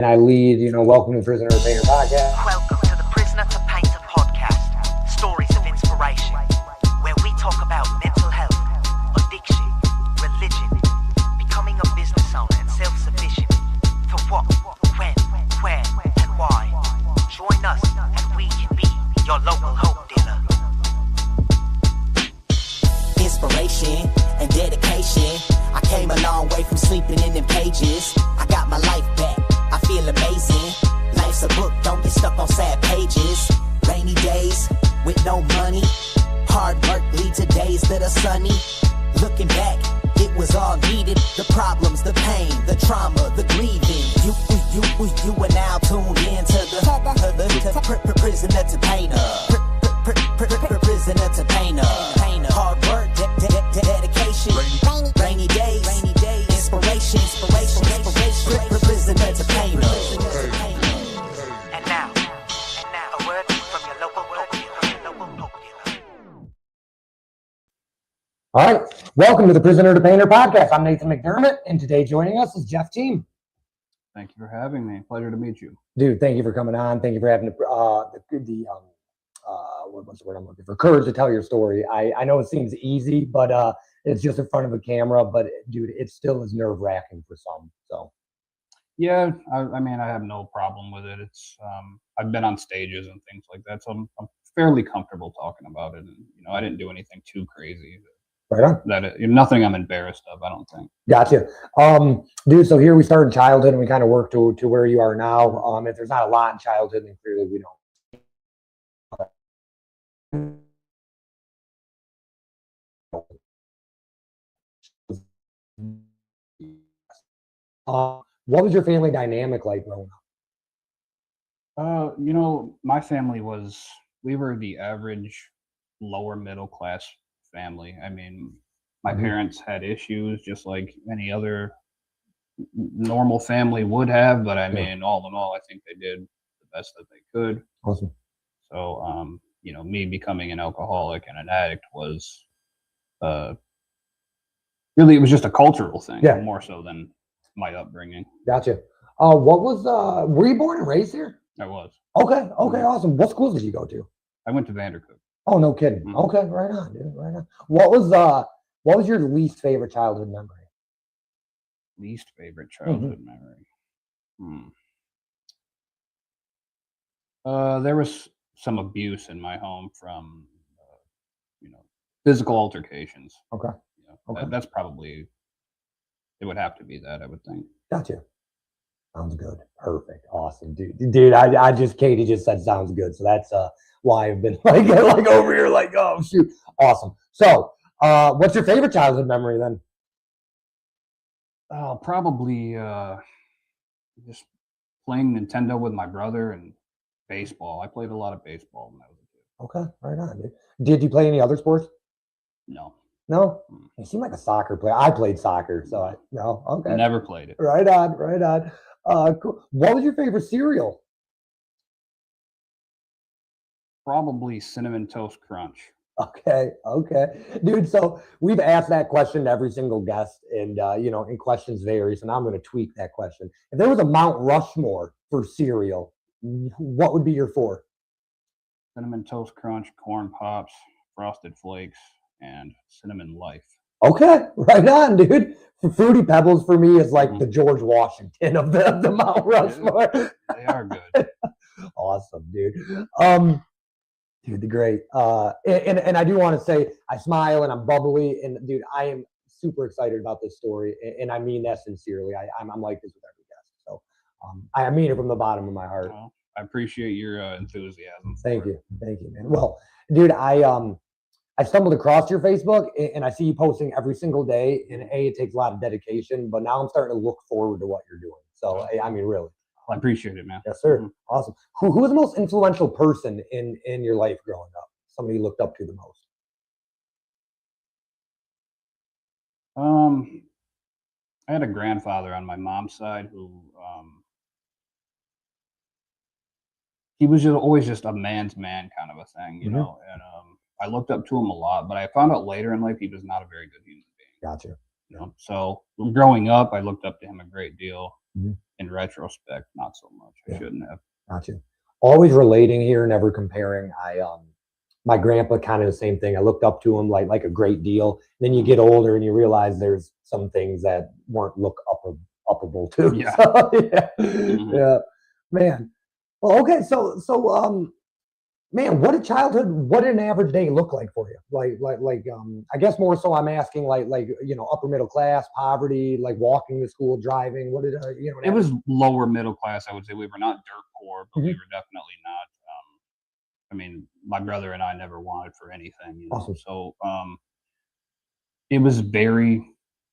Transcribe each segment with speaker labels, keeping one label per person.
Speaker 1: I lead, welcome to Prisoner to Painter podcast.
Speaker 2: Welcome to the Prisoner to Painter podcast, stories of inspiration, where we talk about mental health, addiction, religion, becoming a business owner and self-sufficient, for what, when, where, and why. Join us and we can be your local hope dealer.
Speaker 3: Inspiration and dedication. I came a long way from sleeping in them cages. I got my life back. I feel amazing. Life's a book, don't get stuck on sad pages. Rainy days with no money. Hard work leads to days that are sunny. Looking back, it was all needed. The problems, the pain, the trauma, the grieving. You are now tuned in to the prisoner to painter. Prisoner to painter. Hard work, dedication. Rainy days, inspiration. Prisoner to painter.
Speaker 2: And now, a word from your local hope dealer.
Speaker 1: All right, welcome to the Prisoner to Painter podcast. I'm Nathan McDermott, and today joining us is Jeff Teem.
Speaker 4: Thank you for having me. Pleasure to meet you.
Speaker 1: Dude, thank you for coming on. Thank you for having what's the word I'm looking for? Courage to tell your story. I know it seems easy, but it's just in front of a camera. But dude, it still is nerve wracking for some. So.
Speaker 4: Yeah, I mean, I have no problem with it. It's I've been on stages and things like that, so I'm fairly comfortable talking about it. And I didn't do anything too crazy.
Speaker 1: Right on.
Speaker 4: Nothing I'm embarrassed of, I don't think.
Speaker 1: Gotcha. Dude, so here we start in childhood and we kind of work to where you are now. If there's not a lot in childhood, then clearly we don't. What was your family dynamic like growing up?
Speaker 4: My family we were the average lower middle class family. I mean, my parents had issues just like any other normal family would have, but I mean, all in all, I think they did the best that they could.
Speaker 1: Awesome.
Speaker 4: So, me becoming an alcoholic and an addict was really, it was just a cultural thing, more so than my upbringing.
Speaker 1: Gotcha. Were you born and raised here?
Speaker 4: I was.
Speaker 1: Okay, awesome. What schools did you go to?
Speaker 4: I went to Vandercook.
Speaker 1: Oh, no kidding. Mm-hmm. Okay, right on, dude, right on. What was your least favorite childhood memory?
Speaker 4: Least favorite childhood memory? There was some abuse in my home from, physical altercations.
Speaker 1: Okay.
Speaker 4: That's probably, it would have to be that, I would think.
Speaker 1: Gotcha. Sounds good. Perfect. Awesome, dude. Dude, Katie just said sounds good. So that's why I've been like over here, like, oh shoot. Awesome. So what's your favorite childhood memory then?
Speaker 4: Probably just playing Nintendo with my brother and baseball. I played a lot of baseball when I was a kid.
Speaker 1: Okay, right on, dude. Did you play any other sports?
Speaker 4: No.
Speaker 1: No? You seem like a soccer player. I played soccer, so no. Okay.
Speaker 4: Never played it.
Speaker 1: Right on. Cool. What was your favorite cereal?
Speaker 4: Probably Cinnamon Toast Crunch.
Speaker 1: Okay. Dude, so we've asked that question to every single guest, and and questions vary, so now I'm going to tweak that question. If there was a Mount Rushmore for cereal, what would be your four?
Speaker 4: Cinnamon Toast Crunch, Corn Pops, Frosted Flakes, and Cinnamon Life.
Speaker 1: Okay, right on, dude. Fruity Pebbles for me is like the George Washington of the Mount Rushmore.
Speaker 4: They are good.
Speaker 1: Awesome, dude. Dude, great. And I do want to say I smile and I'm bubbly, and dude, I am super excited about this story, and I mean that sincerely. I'm like this with every guest, so I mean it from the bottom of my heart.
Speaker 4: Well, I appreciate your enthusiasm.
Speaker 1: Thank you, man. Well, dude, I stumbled across your Facebook and I see you posting every single day, and it takes a lot of dedication, but now I'm starting to look forward to what you're doing. So, I mean, really.
Speaker 4: I appreciate it, man.
Speaker 1: Yes, sir. Awesome. Who was the most influential person in your life growing up? Somebody you looked up to the most?
Speaker 4: I had a grandfather on my mom's side who he was always just a man's man kind of a thing, and I looked up to him a lot, but I found out later in life he was not a very good human being.
Speaker 1: Gotcha.
Speaker 4: So growing up, I looked up to him a great deal. in retrospect, not so much. I shouldn't have.
Speaker 1: Gotcha. Always relating here, never comparing. My grandpa, kind of the same thing. I looked up to him like a great deal. Then you get older and you realize there's some things that weren't uppable too.
Speaker 4: Yeah.
Speaker 1: So, yeah.
Speaker 4: Mhm.
Speaker 1: Yeah, man. Well, okay. So, man, what did an average day look like for you? I guess more so I'm asking upper middle class, poverty, like walking to school, driving. What did
Speaker 4: It was lower middle class, I would say. We were not dirt poor, but we
Speaker 1: Mhm.
Speaker 4: were definitely not. I mean, my brother and I never wanted for anything, you know.
Speaker 1: Awesome.
Speaker 4: So it was very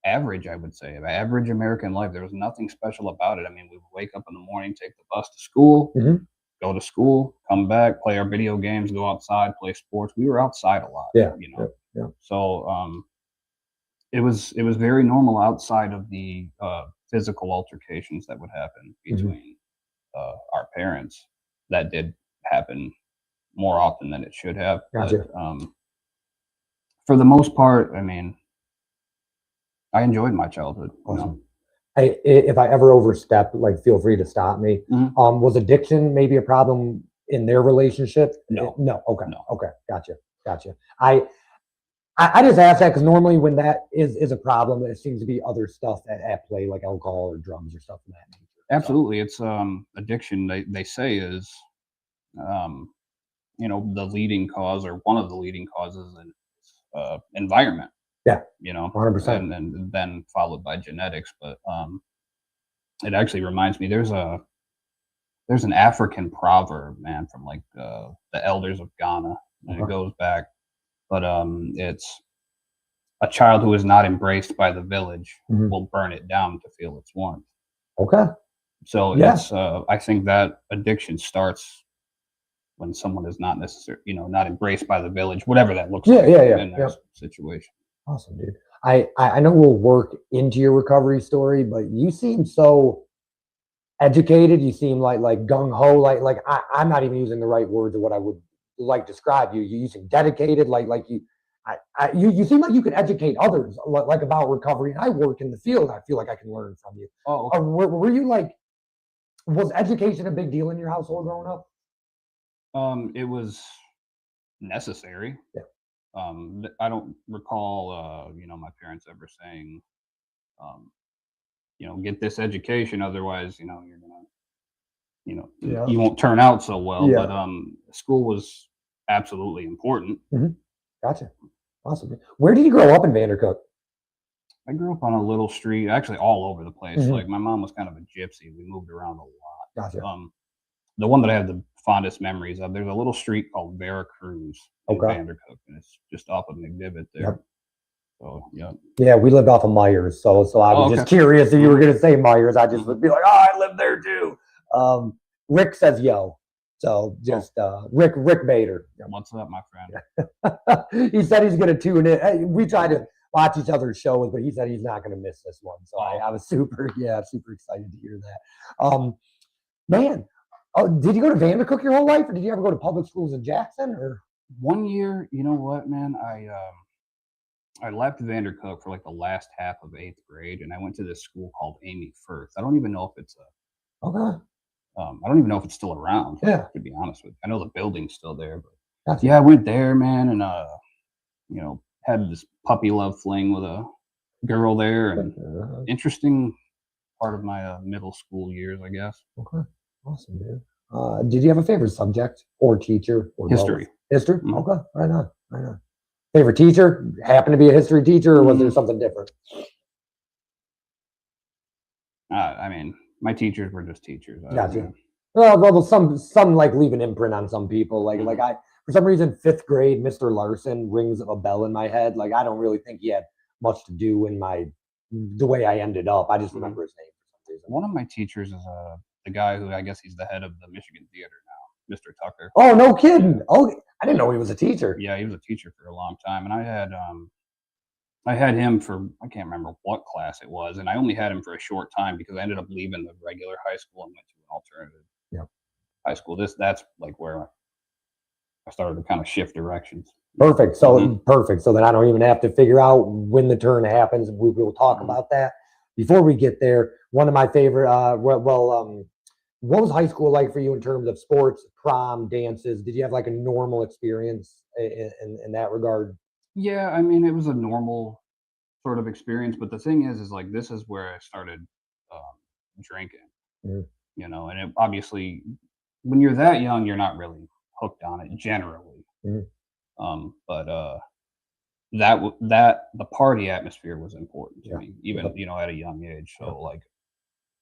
Speaker 4: average, I would say. Average American life. There was nothing special about it. I mean, we would wake up in the morning, take the bus to school,
Speaker 1: Mhm.
Speaker 4: go to school, come back, play our video games, go outside, play sports. We were outside a lot,
Speaker 1: Yeah.
Speaker 4: you know.
Speaker 1: Yeah.
Speaker 4: So it was very normal outside of the physical altercations that would happen
Speaker 1: Mhm.
Speaker 4: between our parents. That did happen more often than it should have.
Speaker 1: Gotcha.
Speaker 4: But for the most part, I mean, I enjoyed my childhood. You know?
Speaker 1: Awesome. If I ever overstep, like, feel free to stop me.
Speaker 4: Mhm.
Speaker 1: Was addiction maybe a problem in their relationship?
Speaker 4: No.
Speaker 1: No. Okay.
Speaker 4: No.
Speaker 1: Okay. Gotcha. I just ask that because normally when that is a problem, it seems to be other stuff at play, like alcohol or drugs or stuff of that nature. So,
Speaker 4: Absolutely, it's addiction. They say is the leading cause or one of the leading causes in environment.
Speaker 1: yeah,
Speaker 4: You know,
Speaker 1: 100%.
Speaker 4: and then followed by genetics. But it actually reminds me there's an African proverb, man, from like the elders of Ghana, and it
Speaker 1: Okay.
Speaker 4: goes back. But it's a child who is not embraced by the village
Speaker 1: Mhm.
Speaker 4: will burn it down to feel its warmth.
Speaker 1: Okay.
Speaker 4: So
Speaker 1: Yeah.
Speaker 4: it's I think that addiction starts when someone is not necessarily, not embraced by the village, whatever that looks
Speaker 1: Yeah,
Speaker 4: like
Speaker 1: yeah.
Speaker 4: in their situation.
Speaker 1: Awesome, dude. I know we'll work into your recovery story, but you seem so educated. You seem like gung ho. I'm not even using the right words of what I would like describe you. You seem dedicated. You seem like you could educate others like about recovery. And I work in the field. I feel like I can learn from you.
Speaker 4: Oh, okay.
Speaker 1: Were you was education a big deal in your household growing up?
Speaker 4: It was necessary.
Speaker 1: Yeah.
Speaker 4: I don't recall, my parents ever saying, get this education, otherwise, you're gonna,
Speaker 1: Yeah.
Speaker 4: you won't turn out so well.
Speaker 1: Yeah.
Speaker 4: But school was absolutely important.
Speaker 1: Gotcha. Awesome. Where did you grow up in Vandercook?
Speaker 4: I grew up on a little street, actually all over the place.
Speaker 1: Mhm.
Speaker 4: Like my mom was kind of a gypsy. We moved around a lot.
Speaker 1: Gotcha.
Speaker 4: The one that I have the fondest memories of, there's a little street called Veracruz in
Speaker 1: Okay.
Speaker 4: Vandercook, and it's just off of McDivitt there.
Speaker 1: Yep.
Speaker 4: So yeah.
Speaker 1: Yeah, we lived off of Myers, so I was just
Speaker 4: okay.
Speaker 1: curious if you were going to say Myers. I just
Speaker 4: Mhm.
Speaker 1: would be like, oh, I live there too. Rick says yo, so just Rick Bader.
Speaker 4: What's up, my friend?
Speaker 1: He said he's going to tune in. Hey, we try to watch each other's shows, but he said he's not going to miss this one. So I was super excited to hear that. Man, did you go to Vandercook your whole life, or did you ever go to public schools in Jackson? Or
Speaker 4: 1 year, you know what, man? I left Vandercook for like the last half of 8th grade, and I went to this school called Amy Firth. I don't even know if it's
Speaker 1: okay,
Speaker 4: I don't even know if it's still around.
Speaker 1: Yeah.
Speaker 4: To be honest with you, I know the building's still there, but
Speaker 1: gotcha.
Speaker 4: yeah, I went there, man, and had this puppy love fling with a girl there, and interesting part of my middle school years, I guess.
Speaker 1: Okay, awesome, dude. Did you have a favorite subject or teacher? Or
Speaker 4: History.
Speaker 1: both? History.
Speaker 4: Mhm.
Speaker 1: Okay, right on. Favorite teacher? Happened to be a history teacher, or was there something different?
Speaker 4: I mean, my teachers were just teachers.
Speaker 1: Gotcha. Well, some like leave an imprint on some people.
Speaker 4: Mhm.
Speaker 1: I for some reason 5th grade, Mr. Larson rings a bell in my head. Like I don't really think he had much to do in the way I ended up. I just remember his name for some reason.
Speaker 4: One of my teachers is the guy who I guess he's the head of the Michigan Theater now, Mr. Tucker.
Speaker 1: Oh, no kidding. Oh, I didn't know he was a teacher.
Speaker 4: Yeah, he was a teacher for a long time, and I had him for, I can't remember what class it was, and I only had him for a short time because I ended up leaving the regular high school and went to an alternative high school. That's like where I started to kind of shift directions.
Speaker 1: Perfect. So perfect. So then I don't even have to figure out when the turn happens. We will talk about that. Before we get there, one of my favorite. What was high school like for you in terms of sports, prom, dances? Did you have like a normal experience in that regard?
Speaker 4: Yeah, I mean, it was a normal sort of experience, but the thing is like this is where I started drinking,
Speaker 1: Mhm.
Speaker 4: and obviously when you're that young, you're not really hooked on it generally.
Speaker 1: Mhm.
Speaker 4: But that the party atmosphere was important to
Speaker 1: Yeah.
Speaker 4: me, even
Speaker 1: Yep.
Speaker 4: at a young age.
Speaker 1: Yep.
Speaker 4: So like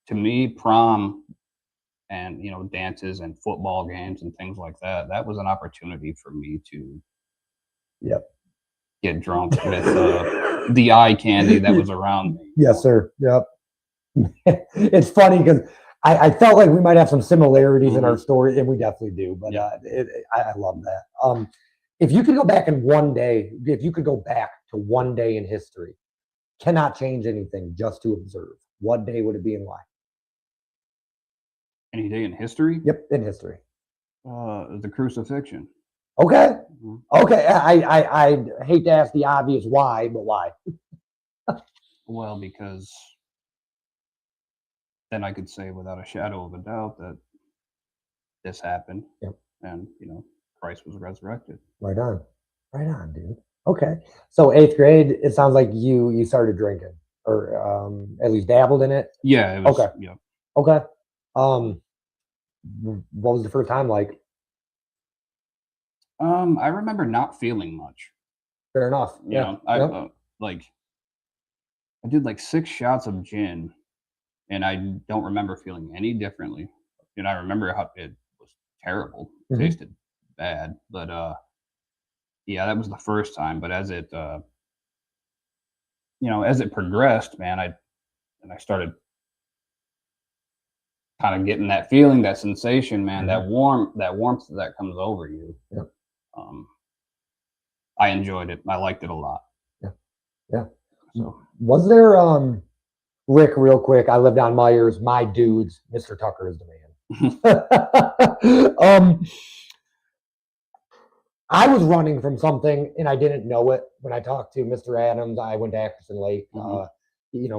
Speaker 4: to me, prom and dances and football games and things like that, that was an opportunity for me to
Speaker 1: Yep.
Speaker 4: get drunk with the eye candy that was around me.
Speaker 1: Yes, sir. Yep. It's funny because I felt like we might have some similarities in our story, and we definitely do. But
Speaker 4: Yeah.
Speaker 1: I love that. If you could go back in one day, if you could go back to one day in history, cannot change anything, just to observe, what day would it be and why?
Speaker 4: Any day in history,
Speaker 1: Yep, in history.
Speaker 4: the crucifixion.
Speaker 1: Okay.
Speaker 4: Mhm.
Speaker 1: Okay. I hate to ask the obvious why, but why?
Speaker 4: Well, because then I could say without a shadow of a doubt that this happened,
Speaker 1: Yep.
Speaker 4: and Christ was resurrected.
Speaker 1: Right on. Right on, dude. Okay. So eighth grade, it sounds like you started drinking, or at least dabbled in it.
Speaker 4: Yeah, it was.
Speaker 1: Okay.
Speaker 4: Yeah.
Speaker 1: Okay. Um, what was the first time like?
Speaker 4: I remember not feeling much.
Speaker 1: Fair enough.
Speaker 4: You
Speaker 1: Yeah.
Speaker 4: know, I
Speaker 1: Yep.
Speaker 4: like I did like 6 shots of gin, and I don't remember feeling any differently. And I remember how it was terrible,
Speaker 1: Mhm.
Speaker 4: tasted bad, but yeah, that was the first time. But as it progressed, man, I started kind of getting that feeling, that sensation, man,
Speaker 1: Mhm.
Speaker 4: that warmth that comes over you.
Speaker 1: Yep.
Speaker 4: Um, I enjoyed it. I liked it a lot.
Speaker 1: Yeah. Yeah.
Speaker 4: So
Speaker 1: Was there Rick, real quick? I lived on Myers. My dudes, Mr. Tucker is the man. I was running from something and I didn't know it. When I talked to Mr. Adams, I went to Ackerson Lake.
Speaker 4: Mhm.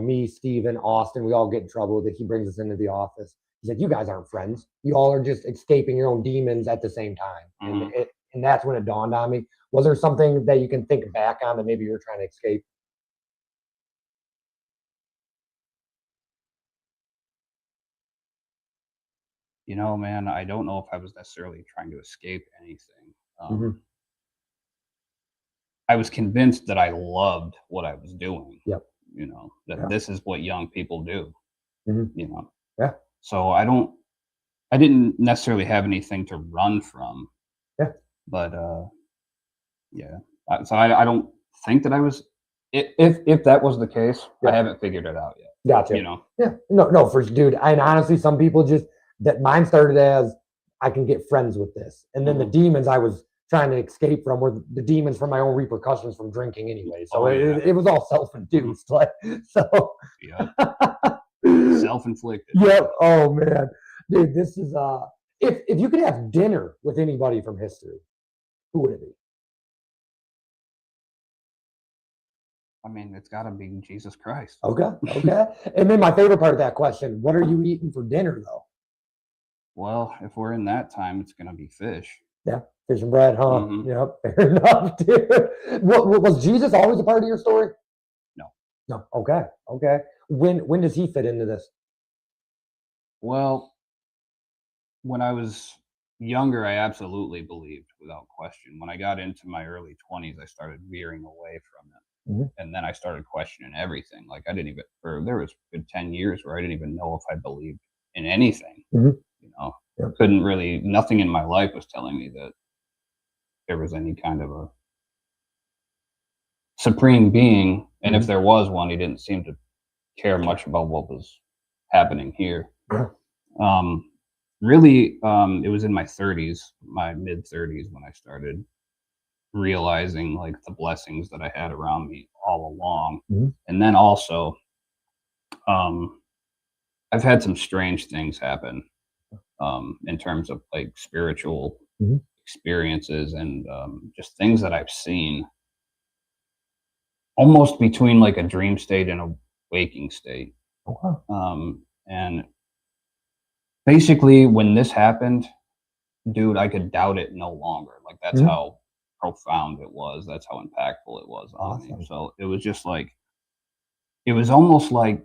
Speaker 1: Me, Steven, Austin, we all get in trouble that he brings us into the office. He's like, "You guys aren't friends. You all are just escaping your own demons at the same time."
Speaker 4: Mhm.
Speaker 1: And that's when it dawned on me. Was there something that you can think back on that maybe you're trying to escape?
Speaker 4: Man, I don't know if I was necessarily trying to escape anything.
Speaker 1: Mhm.
Speaker 4: I was convinced that I loved what I was doing.
Speaker 1: Yep.
Speaker 4: That
Speaker 1: Yeah.
Speaker 4: this is what young people do.
Speaker 1: Mhm.
Speaker 4: You know,
Speaker 1: Yeah.
Speaker 4: so I didn't necessarily have anything to run from,
Speaker 1: Yeah.
Speaker 4: but yeah. So I don't think that I was. If that was the case, I
Speaker 1: Yeah.
Speaker 4: haven't figured it out yet.
Speaker 1: Gotcha. Yeah. No, for dude. And honestly, some people just that mine started as I can get friends with this. And then the
Speaker 4: Mhm.
Speaker 1: demons I was trying to escape from were the demons from my own repercussions from drinking anyway. So
Speaker 4: Oh, yeah.
Speaker 1: it was all self-induced. Like so
Speaker 4: Yep. Self-inflicted.
Speaker 1: Yep. Oh man. Dude, this is if you could have dinner with anybody from history, who would it be?
Speaker 4: I mean, it's got to be Jesus Christ.
Speaker 1: Okay. Okay. And then my favorite part of that question, what are you eating for dinner though?
Speaker 4: Well, if we're in that time, it's gonna be fish.
Speaker 1: Yeah, fish and bread, huh?
Speaker 4: Mhm.
Speaker 1: Yep, fair enough, dude. What was Jesus always a part of your story?
Speaker 4: No.
Speaker 1: No. Okay. Okay. When does he fit into this?
Speaker 4: Well, when I was younger, I absolutely believed without question. When I got into my early 20s, I started veering away from it.
Speaker 1: Mhm.
Speaker 4: And then I started questioning everything. Like I didn't even for there was good 10 years where I didn't even know if I believed in anything.
Speaker 1: Mhm.
Speaker 4: You know,
Speaker 1: Yep.
Speaker 4: couldn't really nothing in my life was telling me that there was any kind of a supreme being. And if
Speaker 1: Mhm.
Speaker 4: there was one, he didn't seem to care much about what was happening here.
Speaker 1: Yeah.
Speaker 4: Um, really, it was in my 30s, my mid 30s, when I started realizing like the blessings that I had around me all along.
Speaker 1: Mhm.
Speaker 4: And then also, um, I've had some strange things happen in terms of like spiritual
Speaker 1: Mhm.
Speaker 4: experiences and just things that I've seen almost between like a dream state and a waking state.
Speaker 1: Okay.
Speaker 4: And basically, when this happened, dude, I could doubt it no longer. Like, that's
Speaker 1: Mhm.
Speaker 4: how profound it was. That's how impactful it was on me.
Speaker 1: Awesome.
Speaker 4: So it was just like, it was almost like,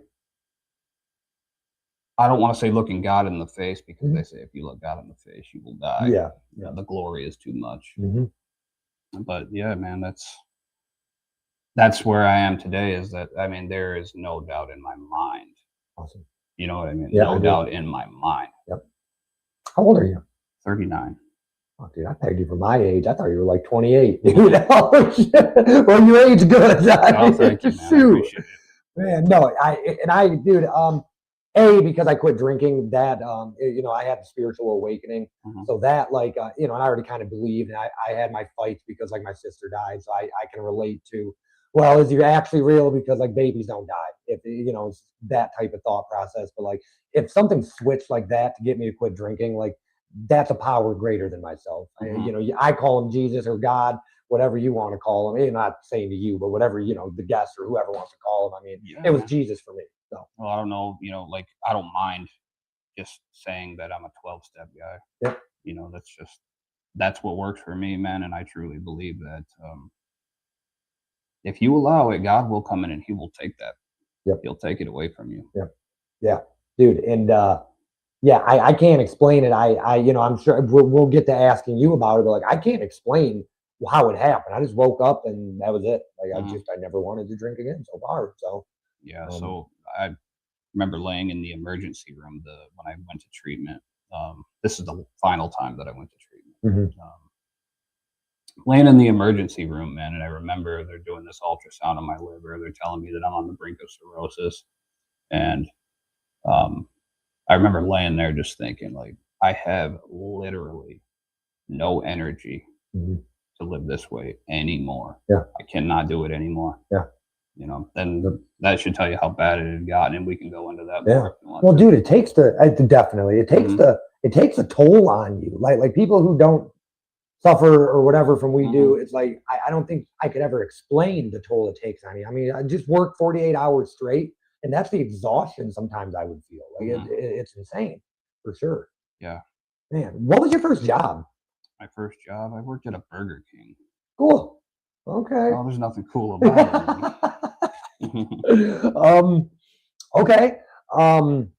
Speaker 4: I don't want to say looking God in the face, because
Speaker 1: Mhm.
Speaker 4: they say if you look God in the face, you will die.
Speaker 1: Yeah.
Speaker 4: You know, the glory is too much.
Speaker 1: Mhm.
Speaker 4: But yeah, man, that's where I am today. Is that, I mean, there is no doubt in my mind.
Speaker 1: Awesome.
Speaker 4: You know what I mean?
Speaker 1: Yeah, I
Speaker 4: No
Speaker 1: do.
Speaker 4: doubt in my mind.
Speaker 1: Yep. How old are you?
Speaker 4: 39.
Speaker 1: Oh, dude, I pegged you for my age. I thought you were like 28, dude. Oh, shit. Well, you age good.
Speaker 4: Oh, thank you, man. I
Speaker 1: Shoot.
Speaker 4: appreciate it.
Speaker 1: Man, no, dude, A, because I quit drinking, that, I had the spiritual awakening.
Speaker 4: Mhm.
Speaker 1: So that, like, and I already kind of believed, and I had my fights because, like, my sister died. So I can relate to, well, is he actually real? Because, like, babies don't die. If, it's that type of thought process. But, like, if something switched like that to get me to quit drinking, like, that's a power greater than myself.
Speaker 4: Mhm.
Speaker 1: I call him Jesus or God, whatever you want to call him. I'm not saying to you, but whatever, the guest or whoever wants to call him. I mean,
Speaker 4: Yeah,
Speaker 1: it was
Speaker 4: man.
Speaker 1: Jesus for me. So,
Speaker 4: Well, I don't know. Like, I don't mind just saying that I'm a 12-step guy.
Speaker 1: yep.
Speaker 4: That's what works for me, man. And I truly believe that, if you allow it, God will come in and He will take that.
Speaker 1: Yep.
Speaker 4: He'll take it away from you.
Speaker 1: Yep. Yeah, dude. And, yeah, I can't explain it. I'm sure we'll get to asking you about it, but like, I can't explain how it happened. I just woke up and that was it. Like,
Speaker 4: Mhm.
Speaker 1: I never wanted to drink again so far. So,
Speaker 4: Yeah.
Speaker 1: um,
Speaker 4: So I remember laying in the emergency room when I went to treatment. This is the final time that I went to treatment.
Speaker 1: mhm.
Speaker 4: Laying in the emergency room, man, and I remember they're doing this ultrasound on my liver. They're telling me that I'm on the brink of cirrhosis, and um, I remember laying there just thinking, like, I have literally no energy
Speaker 1: Mhm.
Speaker 4: to live this way anymore.
Speaker 1: Yeah.
Speaker 4: I cannot do it anymore.
Speaker 1: Yeah. Yep.
Speaker 4: Then that should tell you how bad it had gotten, and we can go into that
Speaker 1: Yeah.
Speaker 4: more if you want
Speaker 1: Well,
Speaker 4: to.
Speaker 1: dude, definitely,
Speaker 4: Mhm.
Speaker 1: it takes a toll on you. Like people who don't suffer or whatever from we do,
Speaker 4: Mhm.
Speaker 1: it's like, I don't think I could ever explain the toll it takes on you. I mean, I just work 48 hours straight, and that's the exhaustion sometimes I would feel. Like,
Speaker 4: Mhm.
Speaker 1: it's insane for sure.
Speaker 4: Yeah.
Speaker 1: Man, what was your first job?
Speaker 4: My first job, I worked at a Burger King.
Speaker 1: Cool. Okay.
Speaker 4: Oh, there's nothing cool about it.
Speaker 1: um, okay. Um,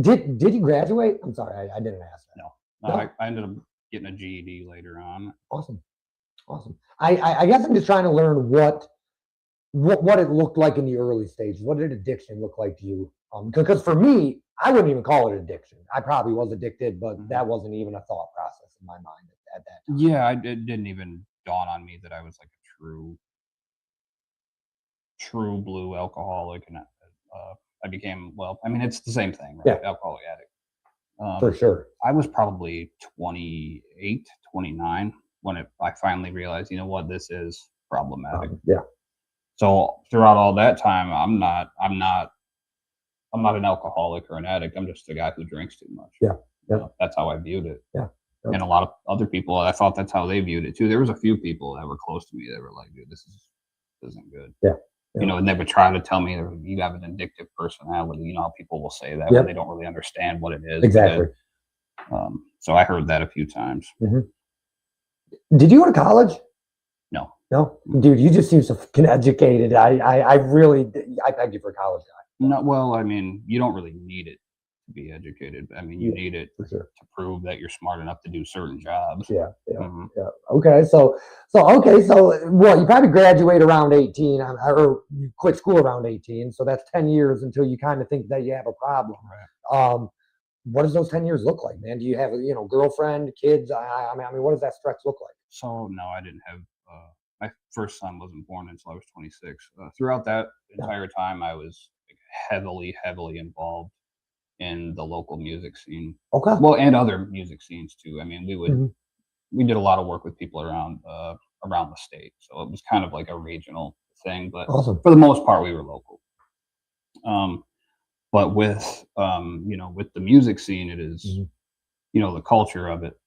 Speaker 1: did you graduate? I'm sorry, I didn't ask that.
Speaker 4: No.
Speaker 1: No.
Speaker 4: I ended up getting a GED later on.
Speaker 1: Awesome. Awesome. I guess I'm just trying to learn what it looked like in the early stages. What did addiction look like to you? Because for me, I wouldn't even call it addiction. I probably was addicted, but
Speaker 4: Mhm.
Speaker 1: that wasn't even a thought process in my mind at that time.
Speaker 4: Yeah, it didn't even dawn on me that I was like a true blue alcoholic, and I became, well, I mean, it's the same thing, right?
Speaker 1: Yeah,
Speaker 4: Alcoholic addict.
Speaker 1: for sure.
Speaker 4: I was probably 28, 29 when I finally realized, you know what, this is problematic.
Speaker 1: Yeah.
Speaker 4: So throughout all that time, I'm not an alcoholic or an addict. I'm just a guy who drinks too much.
Speaker 1: Yeah. Yeah.
Speaker 4: That's how I viewed it.
Speaker 1: Yeah. Yep.
Speaker 4: And a lot of other people, I thought that's how they viewed it too. There was a few people that were close to me that were like, dude, this isn't good.
Speaker 1: Yeah. Yeah.
Speaker 4: And they would try to tell me you have an addictive personality. You know how people will say that
Speaker 1: Yep.
Speaker 4: when they don't really understand what it is.
Speaker 1: Exactly.
Speaker 4: So I heard that a few times.
Speaker 1: Mhm. Did you go to college?
Speaker 4: No.
Speaker 1: No, dude, you just seem so fucking educated. I really, I pegged you for a college guy.
Speaker 4: No, well, I mean, you don't really need it to be educated. I mean, you
Speaker 1: Yeah,
Speaker 4: need it
Speaker 1: for sure.
Speaker 4: to prove that you're smart enough to do certain jobs.
Speaker 1: Yeah, yeah,
Speaker 4: Mhm.
Speaker 1: yeah. Okay, so what? You probably graduate around 18, or you quit school around 18. So that's 10 years until you kind of think that you have a problem.
Speaker 4: Right.
Speaker 1: What does those 10 years look like, man? Do you have girlfriend, kids? I mean, what does that stretch look like?
Speaker 4: So no, I didn't have. My first son wasn't born until I was 26. Throughout that
Speaker 1: Yeah.
Speaker 4: entire time, I was like, heavily involved in the local music scene.
Speaker 1: Okay.
Speaker 4: Well, and other music scenes too. I mean,
Speaker 1: Mhm.
Speaker 4: we did a lot of work with people around the state, so it was kind of like a regional thing. But
Speaker 1: Awesome.
Speaker 4: for the most part, we were local. But with the music scene, it is,
Speaker 1: Mhm.
Speaker 4: the culture of it,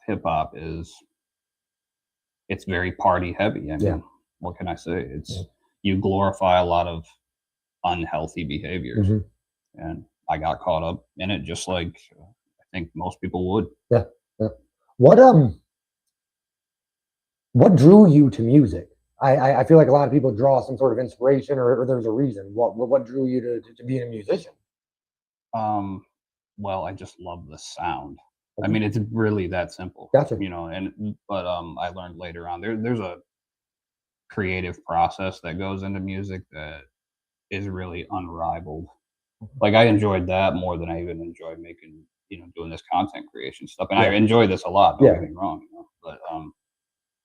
Speaker 4: hip hop it's very party heavy. I mean,
Speaker 1: Yeah.
Speaker 4: what can I say?
Speaker 1: Yeah.
Speaker 4: You glorify a lot of unhealthy behaviors.
Speaker 1: Mhm.
Speaker 4: And I got caught up in it just like I think most people would.
Speaker 1: Yeah, yeah. What what drew you to music? I feel like a lot of people draw some sort of inspiration, or there's a reason. What drew you to being a musician?
Speaker 4: Um, well, I just love the sound. I
Speaker 1: Okay.
Speaker 4: mean, it's really that simple,
Speaker 1: Gotcha.
Speaker 4: you know. And but I learned later on there's a creative process that goes into music that is really unrivaled. Like I enjoyed that more than I even enjoyed making, you know, doing this content creation stuff. And I
Speaker 1: Yeah.
Speaker 4: enjoy this a lot. Don't
Speaker 1: Yeah.
Speaker 4: get me wrong, you know, but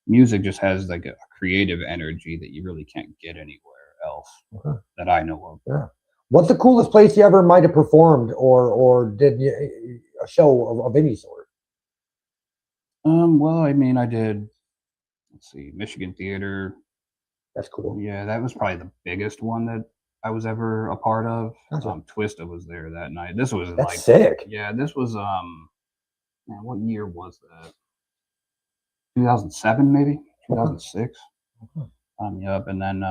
Speaker 4: music just has like a creative energy that you really can't get anywhere else
Speaker 1: Okay.
Speaker 4: that I know of.
Speaker 1: Yeah. What's the coolest place you ever might have performed, or did you, a show of any sort?
Speaker 4: Well, I mean, I did. Let's see, Michigan Theater.
Speaker 1: That's cool.
Speaker 4: Yeah, that was probably the biggest one that I was ever a part of.
Speaker 1: Gotcha.
Speaker 4: Twista was there that night. This was
Speaker 1: That's
Speaker 4: like,
Speaker 1: sick.
Speaker 4: yeah, this was man, what year was that? 2007, maybe
Speaker 1: Okay.
Speaker 4: 2006.
Speaker 1: Okay.
Speaker 4: Yep, and then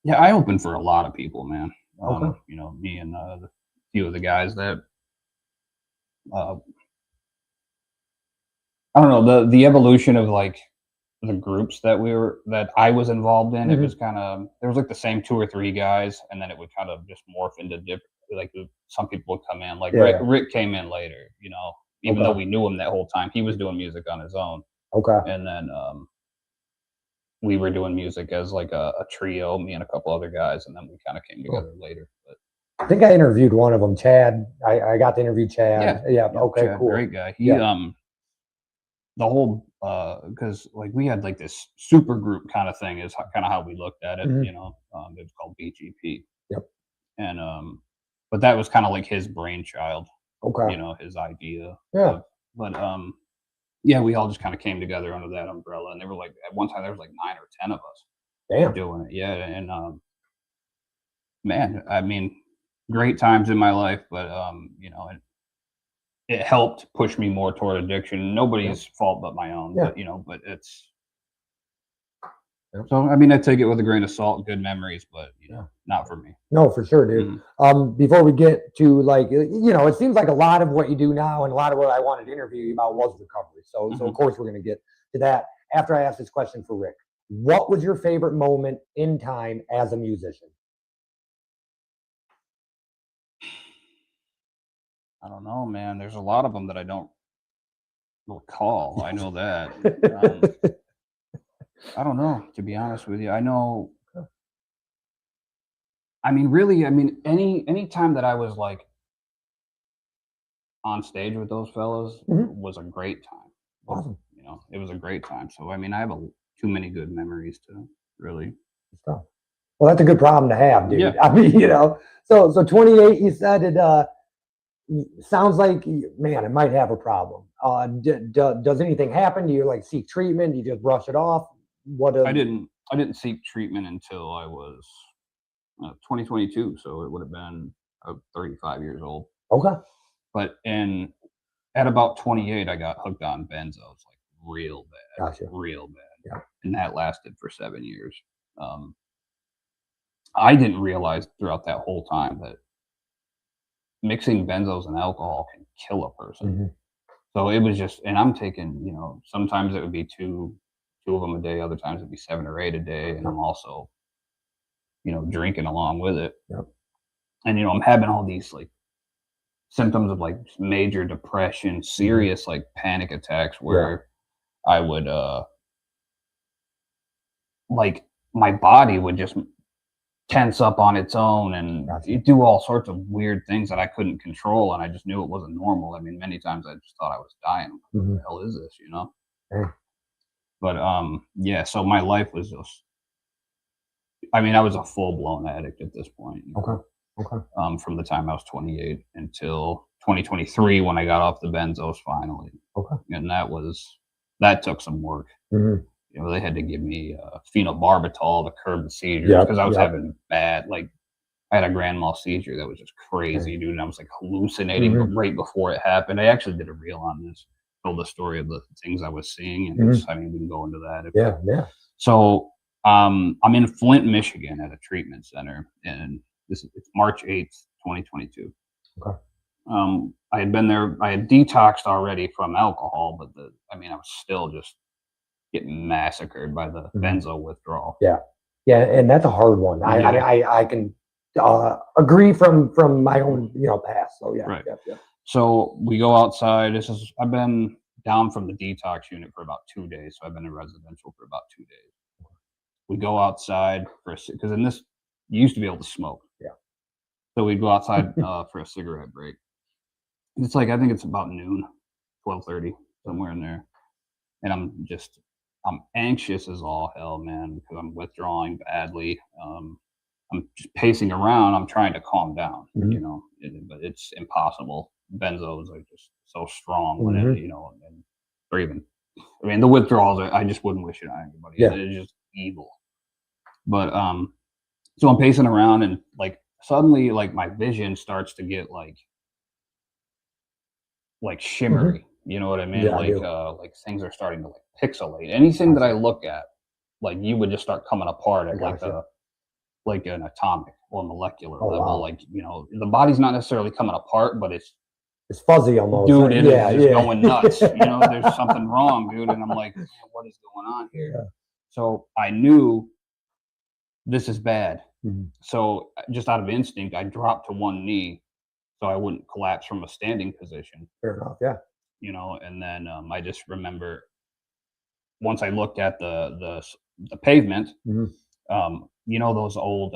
Speaker 4: yeah, I opened for a lot of people, man.
Speaker 1: Okay.
Speaker 4: You know, me and a few of the guys that uh, I don't know the evolution of like the groups that I was involved in. It
Speaker 1: Mhm.
Speaker 4: was kind of there was like the same two or three guys, and then it would kind of just morph into different. Like some people would come in, like
Speaker 1: Yeah.
Speaker 4: Rick came in later, you know, even though
Speaker 1: Okay.
Speaker 4: we knew him that whole time, he was doing music on his own,
Speaker 1: Okay.
Speaker 4: and then we were doing music as like a trio, me and a couple other guys, and then we kind of came
Speaker 1: Cool.
Speaker 4: together later. But
Speaker 1: I think I interviewed one of them, Chad. I got to interview Chad. Yeah.
Speaker 4: yeah,
Speaker 1: Okay.
Speaker 4: Chad,
Speaker 1: Cool.
Speaker 4: great guy. He
Speaker 1: Yeah.
Speaker 4: the whole because like we had like this super group kind of thing is kind of how we looked at it,
Speaker 1: Mhm.
Speaker 4: you know. It was called BGP,
Speaker 1: Yep.
Speaker 4: and but that was kind of like his brainchild,
Speaker 1: Okay.
Speaker 4: you know, his idea.
Speaker 1: Yeah.
Speaker 4: But yeah, we all just kind of came together under that umbrella, and they were like at one time there was like 9 or 10 of us
Speaker 1: Damn.
Speaker 4: doing it. Yeah, and man, I mean, great times in my life, but you know, it helped push me more toward addiction. Nobody's fault but my own.
Speaker 1: Yeah.
Speaker 4: But you know, but it's
Speaker 1: Yep.
Speaker 4: so. I mean, I take it with a grain of salt. Good memories, but you know,
Speaker 1: Yeah.
Speaker 4: not for me.
Speaker 1: No, for sure, dude.
Speaker 4: Mhm.
Speaker 1: Before we get to like, it seems like a lot of what you do now and a lot of what I wanted to interview you about was recovery. So of
Speaker 4: Mhm.
Speaker 1: course we're going to get to that after I ask this question for Rick. What was your favorite moment in time as a musician?
Speaker 4: I don't know, man. There's a lot of them that I don't recall. I know that. I don't know, to be honest with you. I know. I mean, really. I mean, any time that I was like on stage with those fellows
Speaker 1: Mhm.
Speaker 4: was a great time.
Speaker 1: Awesome.
Speaker 4: You know, it was a great time. So I mean, I have too many good memories to really.
Speaker 1: Good stuff. Well, that's a good problem to have, dude.
Speaker 4: Yeah.
Speaker 1: I mean, so 28, you said it sounds like, man, it might have a problem. Does anything happen? Do you like seek treatment? Do you just brush it off? What?
Speaker 4: I didn't seek treatment until I was 2022, so it would have been 35 years old.
Speaker 1: Okay.
Speaker 4: But at about 28, I got hooked on benzos, like real bad,
Speaker 1: Gotcha.
Speaker 4: real bad,
Speaker 1: Yeah.
Speaker 4: and that lasted for 7 years. I didn't realize throughout that whole time that mixing benzos and alcohol can kill a person.
Speaker 1: Mhm.
Speaker 4: So it was just, and I'm taking, you know, sometimes it would be two of them a day, other times it'd be 7 or 8 a day, and I'm also, you know, drinking along with it.
Speaker 1: Yep.
Speaker 4: And you know, I'm having all these like symptoms of like major depression, serious like panic attacks where I would like my body would just tense up on its own and
Speaker 1: Gotcha.
Speaker 4: you do all sorts of weird things that I couldn't control, and I just knew it wasn't normal. I mean, many times I just thought I was dying. What
Speaker 1: Mhm.
Speaker 4: the hell is this, you know?
Speaker 1: Hey.
Speaker 4: But yeah, so my life was just, I mean, I was a full blown addict at this point. You know?
Speaker 1: Okay. Okay.
Speaker 4: From the time I was 28 until 2023 when I got off the benzos finally.
Speaker 1: Okay.
Speaker 4: And that took some work.
Speaker 1: Mhm.
Speaker 4: You know, they had to give me phenobarbital to curb the seizures
Speaker 1: Yep,
Speaker 4: because I was
Speaker 1: yep.
Speaker 4: having bad, like, I had a grand mal seizure that was just crazy, dude. And I was like hallucinating right before it happened. I actually did a reel on this, told the story of the things I was seeing, and I mean, we can go into that.
Speaker 1: Yeah. Yeah.
Speaker 4: So I'm in Flint, Michigan, at a treatment center, and it's March 8th, 2022.
Speaker 1: Okay.
Speaker 4: I had been there. I had detoxed already from alcohol, but I was still just getting massacred by the benzo withdrawal.
Speaker 1: Yeah, and that's a hard one. I can agree from my own past. So yeah,
Speaker 4: Right.
Speaker 1: yeah.
Speaker 4: So we go outside. I've been down from the detox unit for about 2 days. So I've been in residential for about 2 days. We go outside because in this you used to be able to smoke.
Speaker 1: Yeah.
Speaker 4: So we'd go outside for a cigarette break. It's like I think it's about noon, 12:30, somewhere in there, and I'm anxious as all hell, man, because I'm withdrawing badly. I'm just pacing around. I'm trying to calm down, but it's impossible. Benzos are just so strong when or even, the withdrawals. I just wouldn't wish it on anybody.
Speaker 1: Yeah.
Speaker 4: It's just evil. But so I'm pacing around, and like suddenly, like my vision starts to get like shimmery. You know what I mean?
Speaker 1: Yeah, I do.
Speaker 4: Like things are starting to like pixelate. Anything that I look at, like you would just start coming apart at like an atomic or molecular level.
Speaker 1: Wow.
Speaker 4: Like, the body's not necessarily coming apart, but it's
Speaker 1: fuzzy almost.
Speaker 4: dude, it is just going nuts. There's something wrong, dude. And I'm like, man, what is going on here?
Speaker 1: Yeah.
Speaker 4: So I knew this is bad.
Speaker 1: Mhm.
Speaker 4: So just out of instinct, I dropped to one knee so I wouldn't collapse from a standing position.
Speaker 1: Fair enough. Yeah.
Speaker 4: And then I just remember once I looked at the pavement,
Speaker 1: Mhm.
Speaker 4: Those old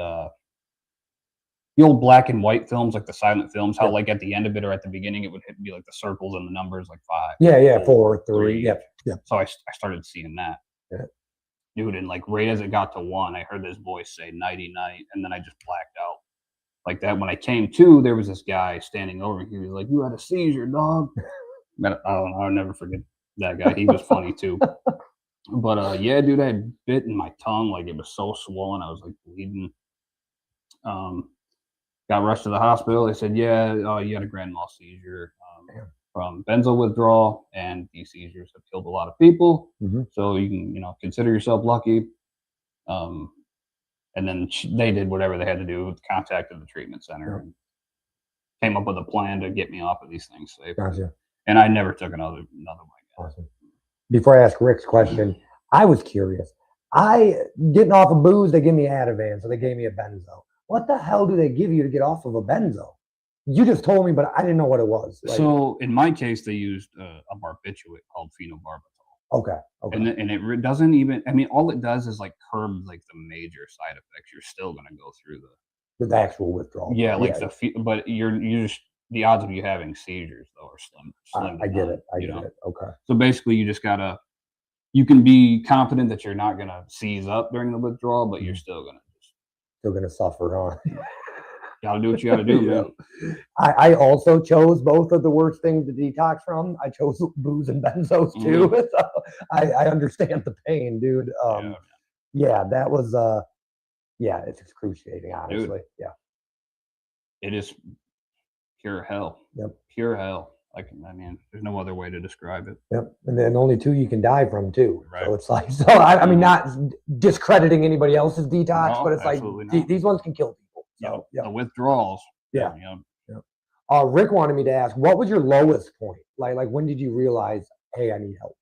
Speaker 4: the old black and white films, like the silent films, how like at the end of it or at the beginning it would be like the circles and the numbers like 5.
Speaker 1: Yeah. 4, 3. Yep.
Speaker 4: So I started seeing that.
Speaker 1: Yeah.
Speaker 4: Dude, and like right as it got to 1, I heard this voice say nighty night, and then I just blacked out. Like that, when I came to, there was this guy standing over me. He was like, "You had a seizure, dog." But I don't know, I'll never forget that guy. He was funny too. But yeah, dude, I had bit in my tongue, like it was so swollen, I was like bleeding. Got rushed to the hospital. They said, "Yeah, you had a grand mal seizure from benzo withdrawal, and these seizures have killed a lot of people. So you can, consider yourself lucky." And then they did whatever they had to do, contacted the treatment center, and came up with a plan to get me off of these things safely.
Speaker 1: Gotcha.
Speaker 4: And I never took another one.
Speaker 1: Awesome. Before I ask Rick's question, I was curious. Getting off of booze, they give me Ativan, so they gave me a benzo. What the hell do they give you to get off of a benzo? You just told me, but I didn't know what it was.
Speaker 4: So in my case, they used a barbiturate called phenobarbital.
Speaker 1: Okay.
Speaker 4: And it doesn't even. All it does is like curb like the major side effects. You're still going to go through
Speaker 1: the actual withdrawal.
Speaker 4: Yeah, but you're just the odds of you having seizures though are slim.
Speaker 1: I get it. I get it. Okay.
Speaker 4: So basically, you just gotta. You can be confident that you're not going to seize up during the withdrawal, but you're still going to
Speaker 1: suffer on.
Speaker 4: Gotta do what you gotta do, man.
Speaker 1: I also chose both of the worst things to detox from. I chose booze and benzos too. So I understand the pain, dude. Yeah, that was it's excruciating, honestly.
Speaker 4: Dude,
Speaker 1: yeah.
Speaker 4: It is pure hell.
Speaker 1: Yep.
Speaker 4: Pure hell. There's no other way to describe it.
Speaker 1: Yep. And then only 2 you can die from too.
Speaker 4: Right.
Speaker 1: So it's like, not discrediting anybody else's detox, but it's like these ones can kill people. So,
Speaker 4: the withdrawals.
Speaker 1: Yeah. Rick wanted me to ask, what was your lowest point? Like when did you realize, hey, I need help?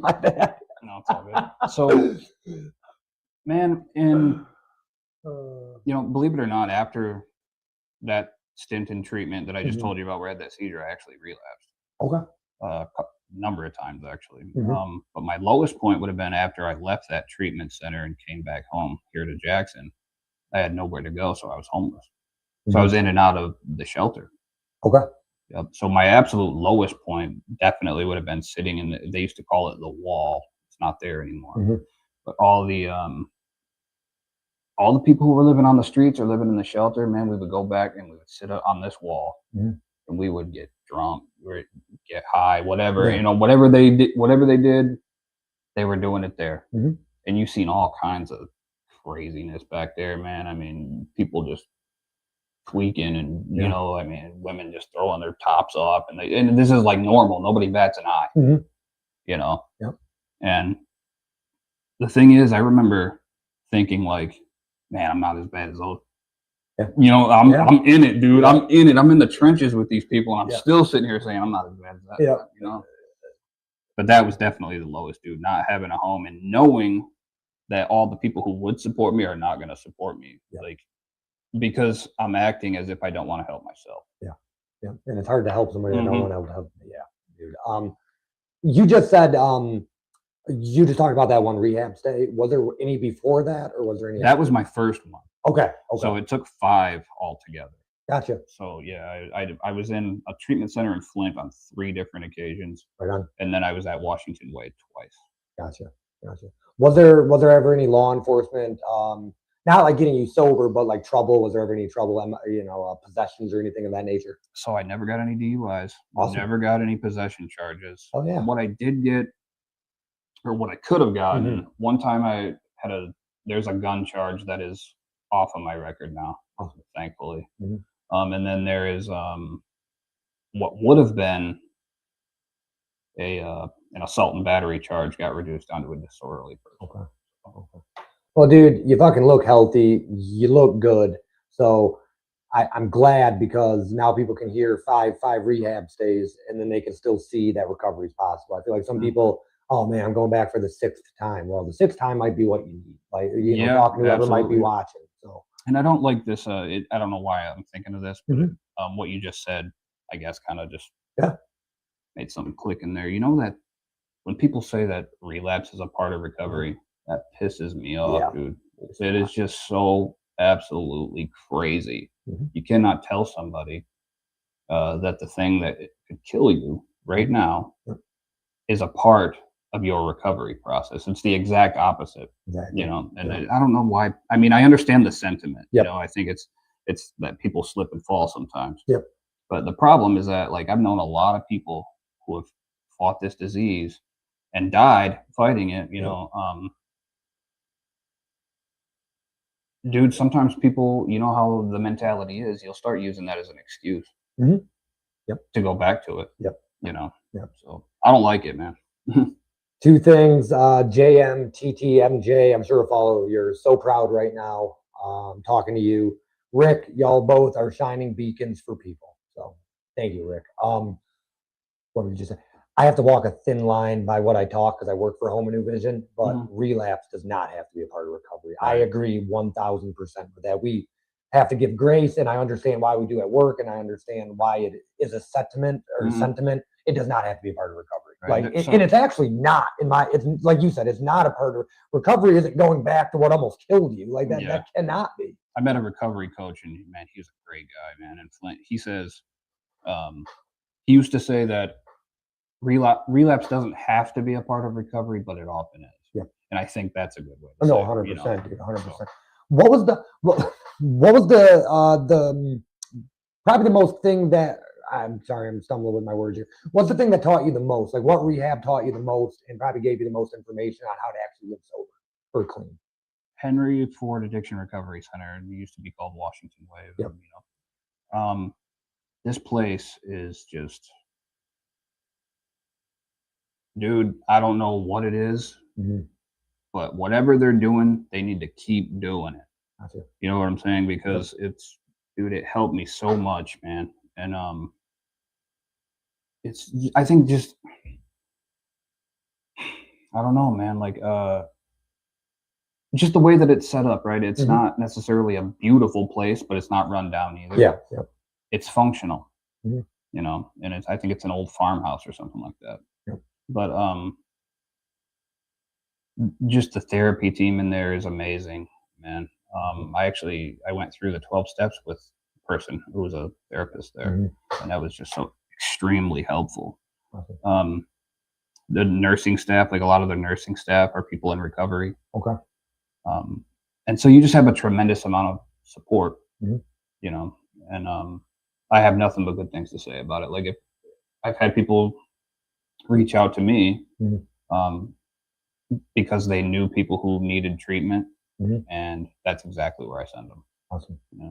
Speaker 1: My bad.
Speaker 4: No, it's all good. So, man, and believe it or not, after that stint in treatment that I just told you about, where I had that seizure, I actually relapsed.
Speaker 1: Okay.
Speaker 4: A number of times actually. But my lowest point would have been after I left that treatment center and came back home here to Jackson. I had nowhere to go, so I was homeless. So I was in and out of the shelter.
Speaker 1: Okay.
Speaker 4: Yep. So my absolute lowest point definitely would have been sitting in they used to call it the wall. It's not there anymore. But all the people who were living on the streets or living in the shelter, man, we would go back and we would sit on this wall and we would get drunk, get high, whatever, whatever they did, they were doing it there. And you've seen all kinds of craziness back there, man. People just tweaking and, women just throwing their tops off and this is like normal. Nobody bats an eye. you know.
Speaker 1: Yep.
Speaker 4: And the thing is, I remember thinking like, man, I'm not as bad as those.
Speaker 1: Yeah.
Speaker 4: You know, I'm in it, dude.
Speaker 1: Yeah.
Speaker 4: I'm in it. I'm in the trenches with these people. And I'm
Speaker 1: Yeah.
Speaker 4: still sitting here saying I'm not as bad as that.
Speaker 1: Yeah.
Speaker 4: You know. But that was definitely the lowest, dude. Not having a home and knowing that all the people who would support me are not going to support me,
Speaker 1: Yeah.
Speaker 4: like because I'm acting as if I don't want to help myself.
Speaker 1: Yeah, and it's hard to help somebody that don't
Speaker 4: Mhm.
Speaker 1: want to help. Yeah, dude. You just said you just talked about that one rehab stay. Was there any before that, or was there any?
Speaker 4: That was my first one.
Speaker 1: Okay. Okay.
Speaker 4: So it took 5 altogether.
Speaker 1: Gotcha.
Speaker 4: So yeah, I was in a treatment center in Flint on 3 different occasions,
Speaker 1: Right on.
Speaker 4: and then I was at Washington Way twice.
Speaker 1: Gotcha. Gotcha. Was there ever any law enforcement? Not like getting you sober, but like trouble. Was there ever any trouble? Possessions or anything of that nature?
Speaker 4: So I never got any DUIs.
Speaker 1: Awesome.
Speaker 4: Never got any possession charges.
Speaker 1: Oh yeah.
Speaker 4: What I did get, or what I could have gotten, one time I had there's a gun charge that is off of my record now,
Speaker 1: Awesome.
Speaker 4: thankfully.
Speaker 1: Mhm.
Speaker 4: And then there is what would have been an assault and battery charge got reduced down to a disorderly person.
Speaker 1: Okay. Well, dude, you fucking look healthy. You look good. So I'm glad because now people can hear five rehab stays, and then they can still see that recovery is possible. I feel like some people, oh man, I'm going back for the 6th time. Well, the 6th time might be what you need. Like talking to whoever might be watching. So.
Speaker 4: And I don't like this. I don't know why I'm thinking of this, but
Speaker 1: Mhm.
Speaker 4: what you just said, I guess, kind of just
Speaker 1: Yeah.
Speaker 4: made something click in there. You know that when people say that relapse is a part of recovery, that pisses me off,
Speaker 1: Yeah.
Speaker 4: dude. It is just so absolutely crazy.
Speaker 1: Mhm.
Speaker 4: You cannot tell somebody that the thing that could kill you right now
Speaker 1: Yep.
Speaker 4: is a part of your recovery process. It's the exact opposite,
Speaker 1: Exactly.
Speaker 4: you know. And
Speaker 1: Yeah.
Speaker 4: I don't know why. I mean, I understand the sentiment.
Speaker 1: Yep.
Speaker 4: You know, I think it's that people slip and fall sometimes.
Speaker 1: Yep.
Speaker 4: But the problem is that, like, I've known a lot of people who have fought this disease and died fighting it. You
Speaker 1: Yep.
Speaker 4: know, dude, sometimes people, you know how the mentality is, you'll start using that as an excuse
Speaker 1: Mhm. Yep.
Speaker 4: to go back to it.
Speaker 1: Yep.
Speaker 4: You know.
Speaker 1: Yep.
Speaker 4: So I don't like it, man.
Speaker 1: 2 things, JM, TT, MJ, I'm sure a follow. You're so proud right now. Talking to you, Rick. Y'all both are shining beacons for people. So thank you, Rick. What did you just say? I have to walk a thin line by what I talk because I work for Home and New Vision, but relapse does not have to be a part of recovery. I agree 1000% with that. We have to give grace, and I understand why we do at work, and I understand why it is a sentiment or sentiment. It does not have to be a part of recovery.
Speaker 4: Right.
Speaker 1: Like, and it's actually not it's like you said, it's not a part of recovery. Isn't going back to what almost killed you like that.
Speaker 4: Yeah.
Speaker 1: That cannot be.
Speaker 4: I met a recovery coach, and man, he was a great guy, man. In Flint, he says, he used to say that relapse doesn't have to be a part of recovery, but it often is.
Speaker 1: Yeah.
Speaker 4: And I think that's a good way to
Speaker 1: No,
Speaker 4: say it,
Speaker 1: 100%, dude, 100%.
Speaker 4: So,
Speaker 1: What was the probably the most thing that I'm sorry, I'm stumbling with my words here. What's the thing that taught you the most? Like what rehab taught you the most and probably gave you the most information on how to actually live sober or clean?
Speaker 4: Henry Ford Addiction Recovery Center, it used to be called Washington Way.
Speaker 1: Yep.
Speaker 4: You know, this place is just, dude, I don't know what it is, but whatever they're doing, they need to keep doing it.
Speaker 1: Gotcha.
Speaker 4: You know what I'm saying? Because dude, it helped me so much, man. And I think just, I don't know, man, like just the way that it's set up, right? It's not necessarily a beautiful place, but it's not run down either.
Speaker 1: Yeah. Yep.
Speaker 4: It's functional, you know, and I think it's an old farmhouse or something like that.
Speaker 1: Yep.
Speaker 4: But just the therapy team in there is amazing, man. I went through the 12 steps with a person who was a therapist there, and that was just so extremely helpful.
Speaker 1: Awesome.
Speaker 4: The nursing staff, like a lot of the nursing staff are people in recovery.
Speaker 1: Okay.
Speaker 4: And so you just have a tremendous amount of support, you know, and I have nothing but good things to say about it. Like if I've had people reach out to me because they knew people who needed treatment, and that's exactly where I send them.
Speaker 1: Awesome.
Speaker 4: Yeah.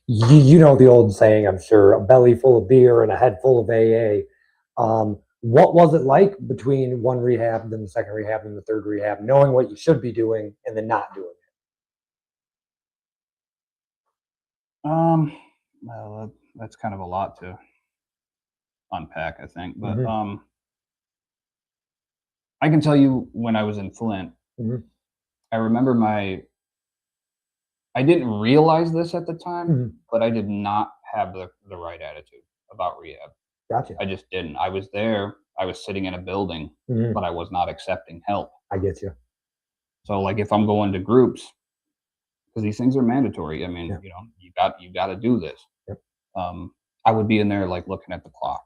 Speaker 1: You know the old saying, I'm sure, a belly full of beer and a head full of AA. What was it like between one rehab, then the second rehab, and the third rehab, knowing what you should be doing and then not doing
Speaker 4: Well, that's kind of a lot to unpack, I think. But
Speaker 1: Mhm.
Speaker 4: I can tell you when I was in Flint,
Speaker 1: it?
Speaker 4: I remember I didn't realize this at the time,
Speaker 1: Mhm.
Speaker 4: but I did not have the right attitude about rehab.
Speaker 1: Gotcha.
Speaker 4: I just didn't. I was there, I was sitting in a building,
Speaker 1: Mhm.
Speaker 4: but I was not accepting help.
Speaker 1: I get you.
Speaker 4: So like if I'm going to groups, because these things are mandatory. I
Speaker 1: Yeah.
Speaker 4: mean, you got to do this.
Speaker 1: Yep.
Speaker 4: I would be in there like looking at the clock,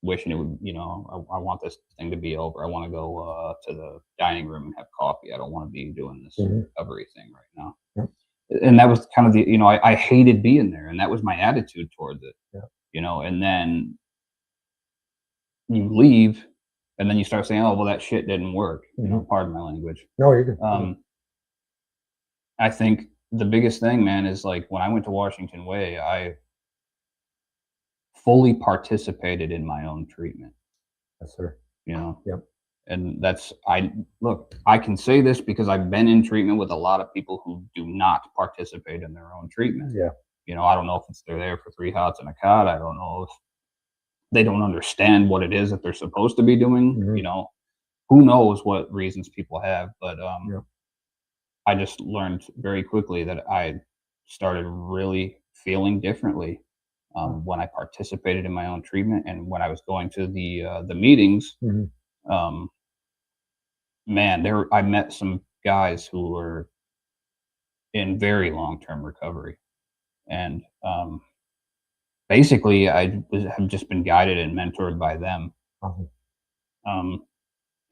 Speaker 4: wishing it would, I want this thing to be over. I want to go to the dining room and have coffee. I don't want to be doing this
Speaker 1: Mhm.
Speaker 4: recovery thing right now.
Speaker 1: Yep.
Speaker 4: And that was kind of I hated being there, and that was my attitude towards it.
Speaker 1: Yeah.
Speaker 4: And then you leave, and then you start saying, "Oh, well, that shit didn't work."
Speaker 1: Mhm.
Speaker 4: Pardon my language.
Speaker 1: No, you're good.
Speaker 4: I think the biggest thing, man, is like when I went to Washington Way, I fully participated in my own treatment.
Speaker 1: Yes, sir.
Speaker 4: You know,
Speaker 1: Yep.
Speaker 4: and I can say this because I've been in treatment with a lot of people who do not participate in their own treatment.
Speaker 1: Yeah.
Speaker 4: I don't know if they're there for 3 hots and a cot. I don't know if they don't understand what it is that they're supposed to be doing.
Speaker 1: Mhm.
Speaker 4: Who knows what reasons people have, but
Speaker 1: Yep.
Speaker 4: I just learned very quickly that I started really feeling differently when I participated in my own treatment and when I was going to the meetings.
Speaker 1: Mhm.
Speaker 4: Um, Man, I met some guys who were in very long term recovery, and basically, have just been guided and mentored by them.
Speaker 1: Awesome.
Speaker 4: Um,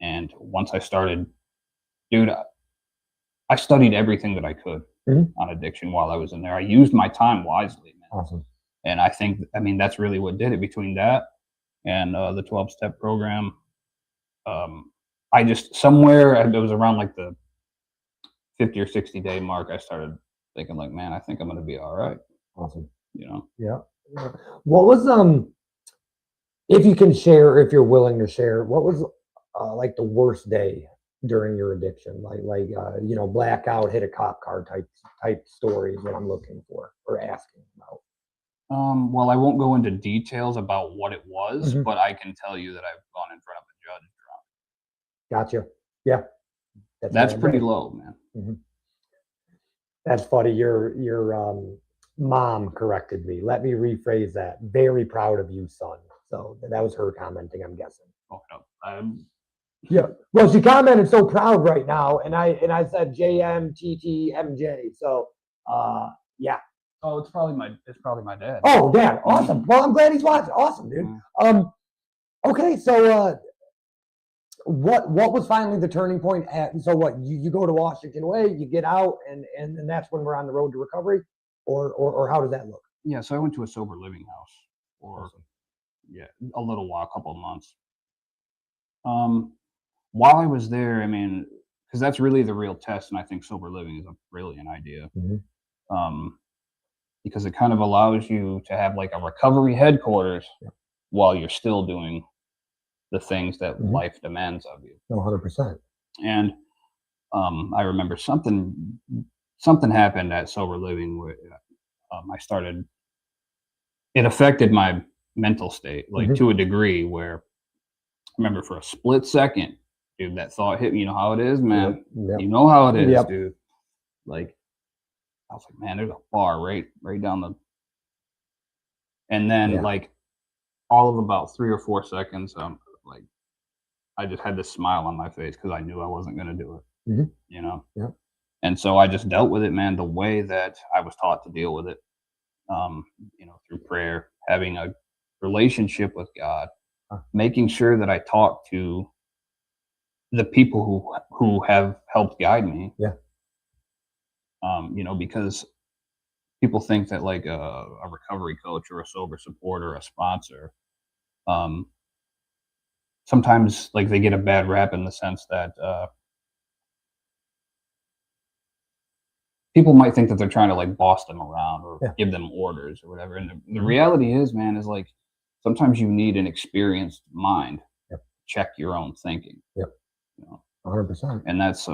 Speaker 4: and once I started, dude, I studied everything that I could
Speaker 1: Mhm.
Speaker 4: on addiction while I was in there. I used my time wisely, man.
Speaker 1: Awesome.
Speaker 4: And I mean, that's really what did it. Between that and the 12-step program, I just somewhere it was around like the 50 or 60-day mark. I started thinking like, man, I think I'm going to be all right.
Speaker 1: Awesome.
Speaker 4: You know,
Speaker 1: Yeah. Yeah. What was if you can share, if you're willing to share, what was like the worst day during your addiction? Blackout, hit a cop car type stories that I'm looking for or asking about.
Speaker 4: well, I won't go into details about what it was,
Speaker 1: Mhm.
Speaker 4: but I can tell you that I've gone in front of a judge drunk.
Speaker 1: Gotcha. Yeah, that's
Speaker 4: That's
Speaker 1: bad
Speaker 4: pretty
Speaker 1: day.
Speaker 4: low, man.
Speaker 1: Mhm. That's funny. Your mom corrected me. Let me rephrase that. Very proud of you, son. So that was her commenting, I'm guessing.
Speaker 4: Oh no,
Speaker 1: Yeah. Well, she commented so proud right now, and I said JMTTMJ. So yeah.
Speaker 4: oh, it's probably my dad.
Speaker 1: Oh, Dad, awesome. Well, I'm glad he's watching. Awesome, dude. Okay, so what was finally the turning point at? So what you go to Washington Way, you get out, and that's when we're on the road to recovery, or how does that look?
Speaker 4: Yeah, so I went to a sober living house for
Speaker 1: Awesome.
Speaker 4: yeah a little while, a couple of months. Um, while I was there, I mean, because that's really the real test, and I think sober living is a brilliant idea.
Speaker 1: Mhm.
Speaker 4: Um, because it kind of allows you to have like a recovery headquarters
Speaker 1: Yeah.
Speaker 4: while you're still doing the things that
Speaker 1: Mhm.
Speaker 4: life demands of you.
Speaker 1: No, 100%.
Speaker 4: And I remember something happened at sober living where I started. It affected my mental state, like
Speaker 1: Mhm.
Speaker 4: to a degree where I remember for a split second, dude, that thought hit me. You know how it is,
Speaker 1: Yep.
Speaker 4: man.
Speaker 1: Yep.
Speaker 4: You know how it is,
Speaker 1: Yep.
Speaker 4: dude. Like I was like, man, there's a bar right down the. And then
Speaker 1: Yeah.
Speaker 4: like all of about 3 or 4 seconds, like I just had this smile on my face because I knew I wasn't gonna do it.
Speaker 1: Mhm.
Speaker 4: You know.
Speaker 1: Yep.
Speaker 4: And so I just dealt with it, man, the way that I was taught to deal with it. Through prayer, having a relationship with God,
Speaker 1: Uh,
Speaker 4: making sure that I talk to the people who have helped guide me.
Speaker 1: Yeah.
Speaker 4: Because people think that like a recovery coach or a sober supporter, or a sponsor, um, sometimes like they get a bad rap in the sense that people might think that they're trying to like boss them around or
Speaker 1: Yeah.
Speaker 4: give them orders or whatever. And the
Speaker 1: Mhm.
Speaker 4: reality is, man, is like sometimes you need an experienced mind.
Speaker 1: Yep.
Speaker 4: Check your own thinking.
Speaker 1: Yep.
Speaker 4: You know?
Speaker 1: 100%.
Speaker 4: And that's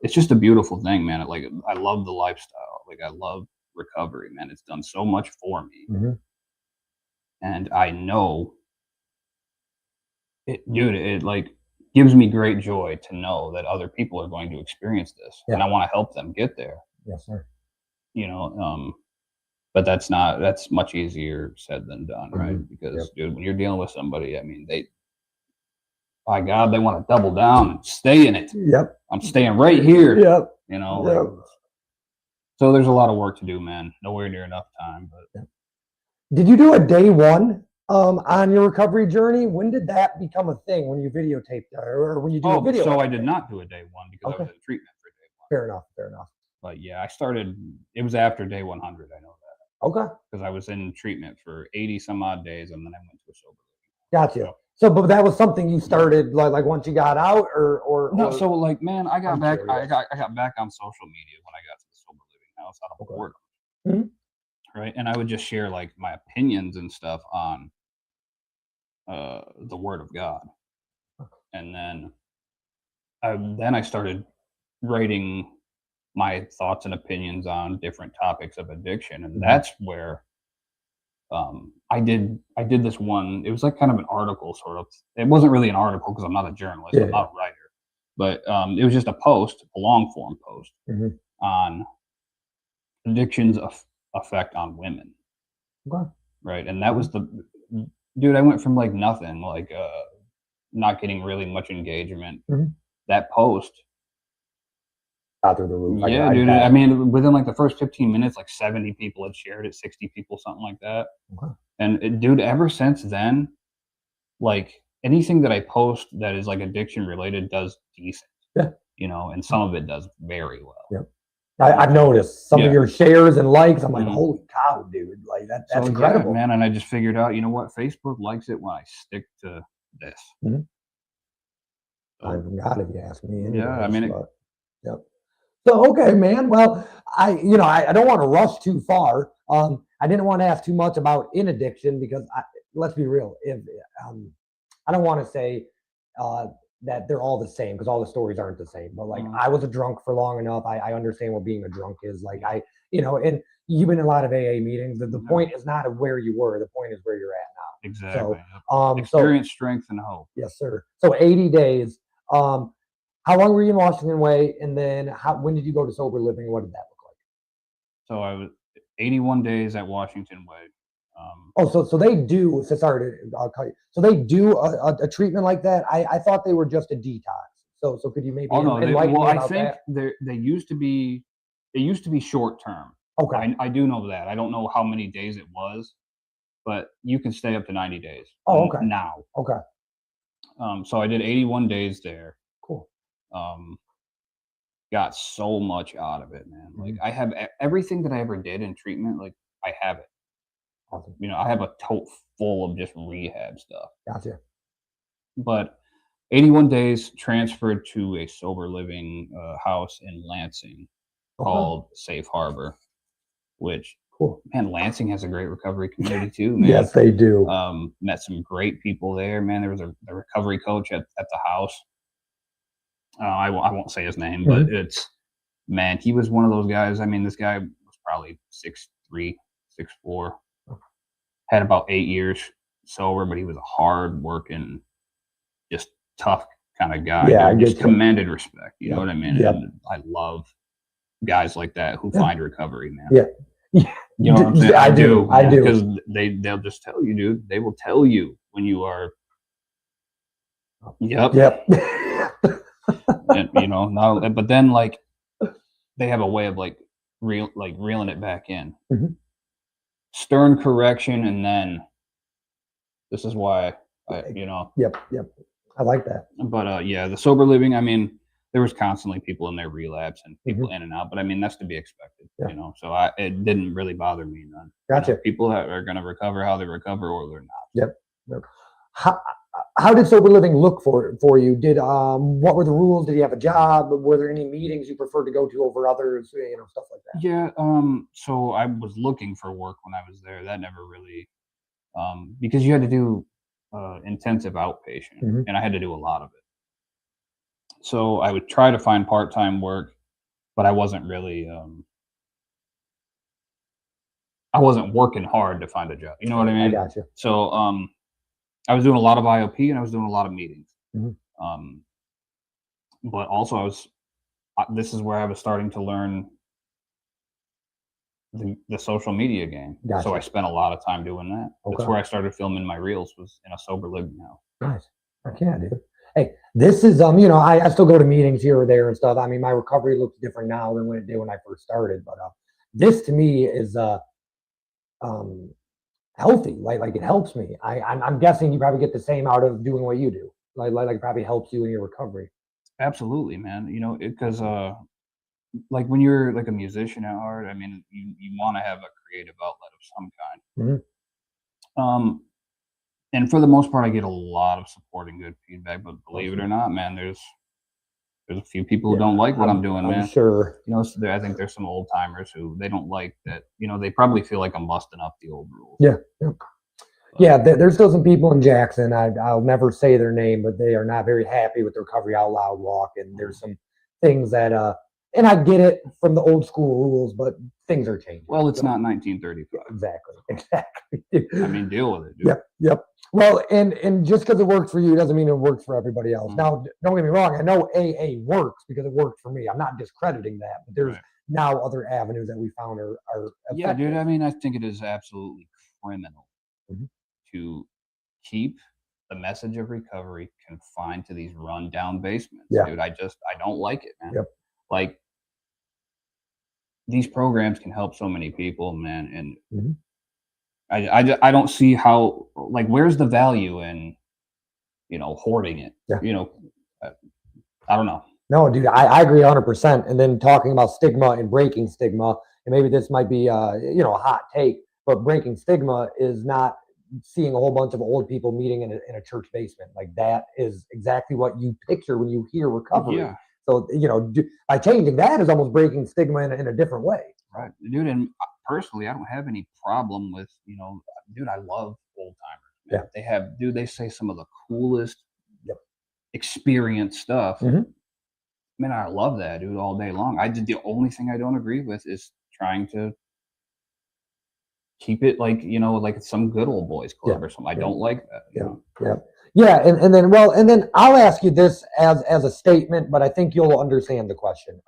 Speaker 4: it's just a beautiful thing, man. Like I love the lifestyle. Like I love recovery, man. It's done so much for me.
Speaker 1: Mm-hmm.
Speaker 4: And I know it, dude, it like gives me great joy to know that other people are going to experience this.
Speaker 1: Yeah.
Speaker 4: And I want to help them get there.
Speaker 1: Yes, sir.
Speaker 4: You know, but that's much easier said than done, right?
Speaker 1: Mhm.
Speaker 4: Because dude, when you're dealing with somebody, I mean, by God, they want to double down and stay in it.
Speaker 1: Yep.
Speaker 4: I'm staying right here.
Speaker 1: Yep.
Speaker 4: You know,
Speaker 1: Yep.
Speaker 4: so there's a lot of work to do, man. Nowhere near enough time. But
Speaker 1: Did you do a day one on your recovery journey? When did that become a thing? When you videotaped or when you do a video?
Speaker 4: So I did not do a day one because I was in treatment for day one.
Speaker 1: Fair enough. Fair enough.
Speaker 4: But yeah, I started. It was after day 100. I know that.
Speaker 1: Okay.
Speaker 4: Because I was in treatment for 80 some odd days, and then I went to a sober living.
Speaker 1: Gotcha. So, but that was something you started like once you got out, or
Speaker 4: no? So like, man, I got
Speaker 1: I'm
Speaker 4: back.
Speaker 1: curious.
Speaker 4: I got back on social media when I got to the sober living house out of boredom, right? And I would just share like my opinions and stuff on the Word of God, and then I started writing my thoughts and opinions on different topics of addiction, and that's where I did this one. It was like kind of an article, sort of. It wasn't really an article because I'm not a journalist, I'm not a writer, but it was just a post, a long form post on addiction's effect on women.
Speaker 1: Okay.
Speaker 4: Right, and that was dude. I went from like nothing, like not getting really much engagement. That post.
Speaker 1: Out through the roof.
Speaker 4: Yeah, dude. I mean, within like the first 15 minutes, like 70 people had shared it, 60 people, something like that.
Speaker 1: Okay.
Speaker 4: And dude, ever since then, like anything that I post that is like addiction related does decent.
Speaker 1: Yeah.
Speaker 4: You know, and some of it does very well.
Speaker 1: Yep. I've noticed some of your shares and likes. I'm like, holy cow, dude! Like that's incredible,
Speaker 4: man. And I just figured out, you know what? Facebook likes it when I stick to this.
Speaker 1: I forgot if you ask me. Anyways,
Speaker 4: yeah, I mean,
Speaker 1: yep. So okay, man. Well, I don't want to rush too far. I didn't want to ask too much about in addiction because let's be real. If I don't want to say that they're all the same because all the stories aren't the same. But like I was a drunk for long enough. I understand what being a drunk is. Like and you've been in a lot of AA meetings. The point is not of where you were. The point is where you're at now.
Speaker 4: Exactly.
Speaker 1: So
Speaker 4: experience, strength, and hope.
Speaker 1: Yes, sir. So 80 days. How long were you in Washington Way, and then when did you go to sober living? What did that look like?
Speaker 4: So I was 81 days at Washington Way.
Speaker 1: So they do. So sorry, I'll call you. So they do a treatment like that. I thought they were just a detox. So could you maybe enlighten me about that?
Speaker 4: They used to be. It used to be short term.
Speaker 1: Okay.
Speaker 4: I do know that. I don't know how many days it was, but you can stay up to 90 days.
Speaker 1: Oh, okay.
Speaker 4: Now.
Speaker 1: Okay.
Speaker 4: So I did 81 days there.
Speaker 1: Cool.
Speaker 4: Got so much out of it, man. Like I have everything that I ever did in treatment. Like I have it.
Speaker 1: Awesome.
Speaker 4: You know, I have a tote full of just rehab stuff.
Speaker 1: Gotcha.
Speaker 4: But 81 days transferred to a sober living house in Lansing called Safe Harbor, which man, Lansing has a great recovery community too, man.
Speaker 1: Yes, they do.
Speaker 4: Met some great people there, man. There was a recovery coach at the house. I won't say his name, but man, he was one of those guys. I mean, this guy was probably 6'3", 6'4", had about 8 years sober, but he was a hard working, just tough kind of guy.
Speaker 1: Yeah,
Speaker 4: just commanded respect. You know what I mean?
Speaker 1: Yep.
Speaker 4: And I love guys like that who find recovery, man.
Speaker 1: Yeah.
Speaker 4: You know what I'm saying?
Speaker 1: I do.
Speaker 4: Because they'll just tell you, dude. They will tell you when you are. Yep. And, you know, now, but then like they have a way of like reeling it back in. Stern correction, and then this is why you know.
Speaker 1: Yep. I like that.
Speaker 4: But yeah, the sober living. I mean, there was constantly people in there relapse and people in and out, but I mean that's to be expected. You know, so it didn't really bother me none.
Speaker 1: Gotcha.
Speaker 4: You know, people that are going to recover how they recover, or they're not.
Speaker 1: Yep. How did sober living look for you? Did what were the rules? Did you have a job? Were there any meetings you preferred to go to over others? You know, stuff like that.
Speaker 4: Yeah. So I was looking for work when I was there. That never really because you had to do intensive outpatient,
Speaker 1: Mhm.
Speaker 4: and I had to do a lot of it. So I would try to find part-time work, but I wasn't really I wasn't working hard to find a job. You know what I
Speaker 1: I
Speaker 4: mean?
Speaker 1: got you.
Speaker 4: So I was doing a lot of IOP and I was doing a lot of meetings.
Speaker 1: Mhm.
Speaker 4: Um, but also this is where I was starting to learn the social media game. So I
Speaker 1: Gotcha.
Speaker 4: spent a lot of time doing that. That's
Speaker 1: Okay.
Speaker 4: where I started filming my reels, was in a sober living house.
Speaker 1: Nice. Heck yeah, dude. Hey, this is I still go to meetings here or there and stuff. I mean, my recovery looks different now than when it did when I first started, but this to me is um healthy. Like it helps me. I'm guessing you probably get the same out of doing what you do. Like it probably helps you in your recovery.
Speaker 4: Absolutely, man. You know, because like when you're like a musician at heart, I mean, you want to have a creative outlet of some kind.
Speaker 1: Mhm.
Speaker 4: Um, and for the most part, I get a lot of support and good feedback. But believe it
Speaker 1: Awesome.
Speaker 4: or not, man, there's a few people who
Speaker 1: Yeah,
Speaker 4: don't like what I'm doing,
Speaker 1: I'm
Speaker 4: man.
Speaker 1: sure.
Speaker 4: You know, so I think there's some old timers who they don't like that. You know, they probably feel like I'm busting up the old rules.
Speaker 1: Yeah. Yeah. Yeah, there's still some people in Jackson. I'll never say their name, but they are not very happy with the Recovery Out Loud walk. And there's some things that, and I get it from the old school rules, but things are changing.
Speaker 4: Well, it's
Speaker 1: So,
Speaker 4: not 1935.
Speaker 1: exactly, exactly.
Speaker 4: I mean, deal with it, dude.
Speaker 1: Yep. Well, and just because it works for you doesn't mean it works for everybody else.
Speaker 4: Mhm.
Speaker 1: Now, don't get me wrong. I know AA works because it worked for me. I'm not discrediting that, but there's
Speaker 4: Right.
Speaker 1: now other avenues that we found are
Speaker 4: Yeah, dude.
Speaker 1: effective.
Speaker 4: I mean, I think it is absolutely criminal
Speaker 1: Mhm.
Speaker 4: to keep the message of recovery confined to these rundown basements,
Speaker 1: Yeah.
Speaker 4: dude. I don't like it, man.
Speaker 1: Yep.
Speaker 4: Like, these programs can help so many people, man, and
Speaker 1: Mhm.
Speaker 4: I don't see how, like, where's the value in, you know, hoarding it?
Speaker 1: Yeah.
Speaker 4: You know, uh, I don't know.
Speaker 1: No, dude, I agree 100%. And then talking about stigma and breaking stigma, and maybe this might be, a hot take, but breaking stigma is not seeing a whole bunch of old people meeting in a church basement. Like that is exactly what you picture when you hear recovery.
Speaker 4: Yeah,
Speaker 1: So, by changing that is almost breaking stigma in a different way.
Speaker 4: right, dude. And personally, I don't have any problem with, dude. I love old timers,
Speaker 1: Yeah.
Speaker 4: man. They say some of the coolest
Speaker 1: Yep.
Speaker 4: experience stuff.
Speaker 1: Mhm.
Speaker 4: Man, I love that, dude, all day long. The only thing I don't agree with is trying to keep it like, like it's some good old boys club
Speaker 1: Yeah.
Speaker 4: or something. I
Speaker 1: Yeah.
Speaker 4: don't like that, you
Speaker 1: Yeah.
Speaker 4: know?
Speaker 1: Yeah. Yeah. And then I'll ask you this as a statement, but I think you'll understand the question.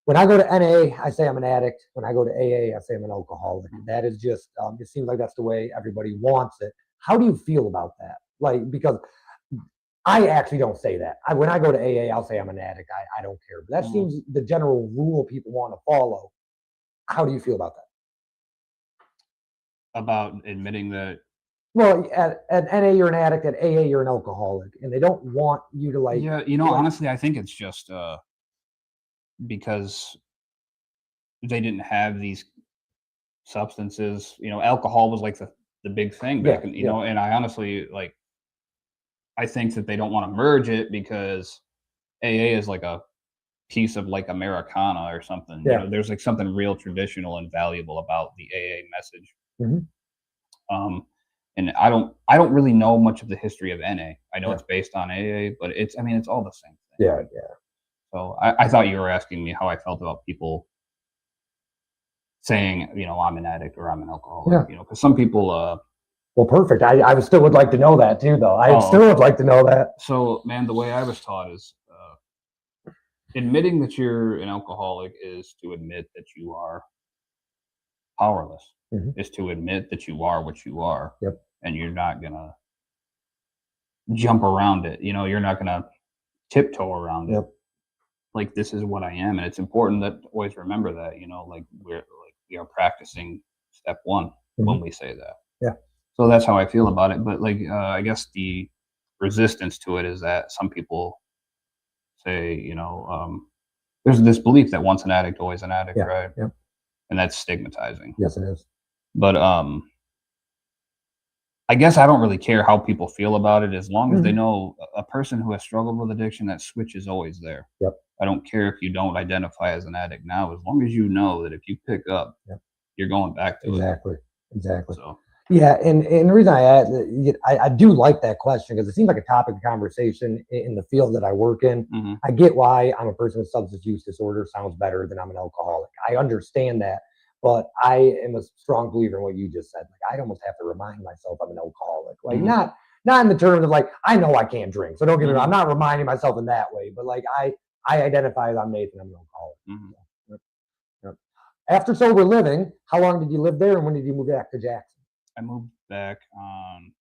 Speaker 1: When I go to NA, I say I'm an addict. When I go to AA, I say I'm an alcoholic. That is just, it seems like that's the way everybody wants it. How do you feel about that? Like, because I actually don't say that. When I go to AA, I'll say I'm an addict. I don't care. But that
Speaker 4: Mhm.
Speaker 1: seems the general rule people want to follow. How do you feel about that?
Speaker 4: About admitting that.
Speaker 1: Well, at NA, you're an addict. At AA, you're an alcoholic. And they don't want you to
Speaker 4: Yeah, honestly, I think it's just because they didn't have these substances. Alcohol was like the big thing
Speaker 1: yeah,
Speaker 4: back in,
Speaker 1: yeah,
Speaker 4: and I honestly, like, I think that they don't want to merge it because AA is like a piece of like Americana or something.
Speaker 1: yeah.
Speaker 4: There's like something real traditional and valuable about the AA message.
Speaker 1: Mhm.
Speaker 4: Um, and I don't really know much of the history of NA. I know
Speaker 1: Yeah.
Speaker 4: it's based on AA, but it's all the same thing.
Speaker 1: Yeah,
Speaker 4: Right?
Speaker 1: yeah.
Speaker 4: So I thought you were asking me how I felt about people saying, I'm an addict or I'm an alcoholic.
Speaker 1: Yeah.
Speaker 4: Because some people.
Speaker 1: Well, perfect. I still would like to know that too, though. I
Speaker 4: Oh,
Speaker 1: still would like to know that.
Speaker 4: So, man, the way I was taught is admitting that you're an alcoholic is to admit that you are powerless.
Speaker 1: Mhm.
Speaker 4: Is to admit that you are what you are.
Speaker 1: Yep.
Speaker 4: And you're not gonna jump around it. You're not gonna tiptoe around it.
Speaker 1: Yep.
Speaker 4: Like, this is what I am, and it's important that to always remember that. Like we are practicing step one when
Speaker 1: Mhm.
Speaker 4: we say that.
Speaker 1: Yeah.
Speaker 4: So that's how I feel about it. But like, I guess the resistance to it is that some people say, there's this belief that once an addict, always an addict,
Speaker 1: Yeah.
Speaker 4: right?
Speaker 1: Yep.
Speaker 4: And that's stigmatizing.
Speaker 1: Yes, it is.
Speaker 4: But I guess I don't really care how people feel about it as long as they
Speaker 1: Mhm.
Speaker 4: know a person who has struggled with addiction, that switch is always there.
Speaker 1: Yep.
Speaker 4: I don't care if you don't identify as an addict now, as long as you know that if you pick up,
Speaker 1: Yep.
Speaker 4: you're going back to
Speaker 1: Exactly.
Speaker 4: it.
Speaker 1: Exactly.
Speaker 4: So
Speaker 1: Yeah, and the reason I add, I do like that question because it seems like a topic of conversation in the field that I work in.
Speaker 4: Hmm.
Speaker 1: I get why I'm a person with substance use disorder sounds better than I'm an alcoholic. I understand that, but I am a strong believer in what you just said. Like I almost have to remind myself I'm an alcoholic. Like
Speaker 4: Hmm.
Speaker 1: not in the terms of like I know I can't drink, so don't get me wrong. I'm
Speaker 4: Hmm.
Speaker 1: not reminding myself in that way, but like I identify as I'm Nathan. I'm an alcoholic.
Speaker 4: Hmm.
Speaker 1: So, yep, yep. After sober living, how long did you live there, and when did you move back to Jackson?
Speaker 4: I moved back on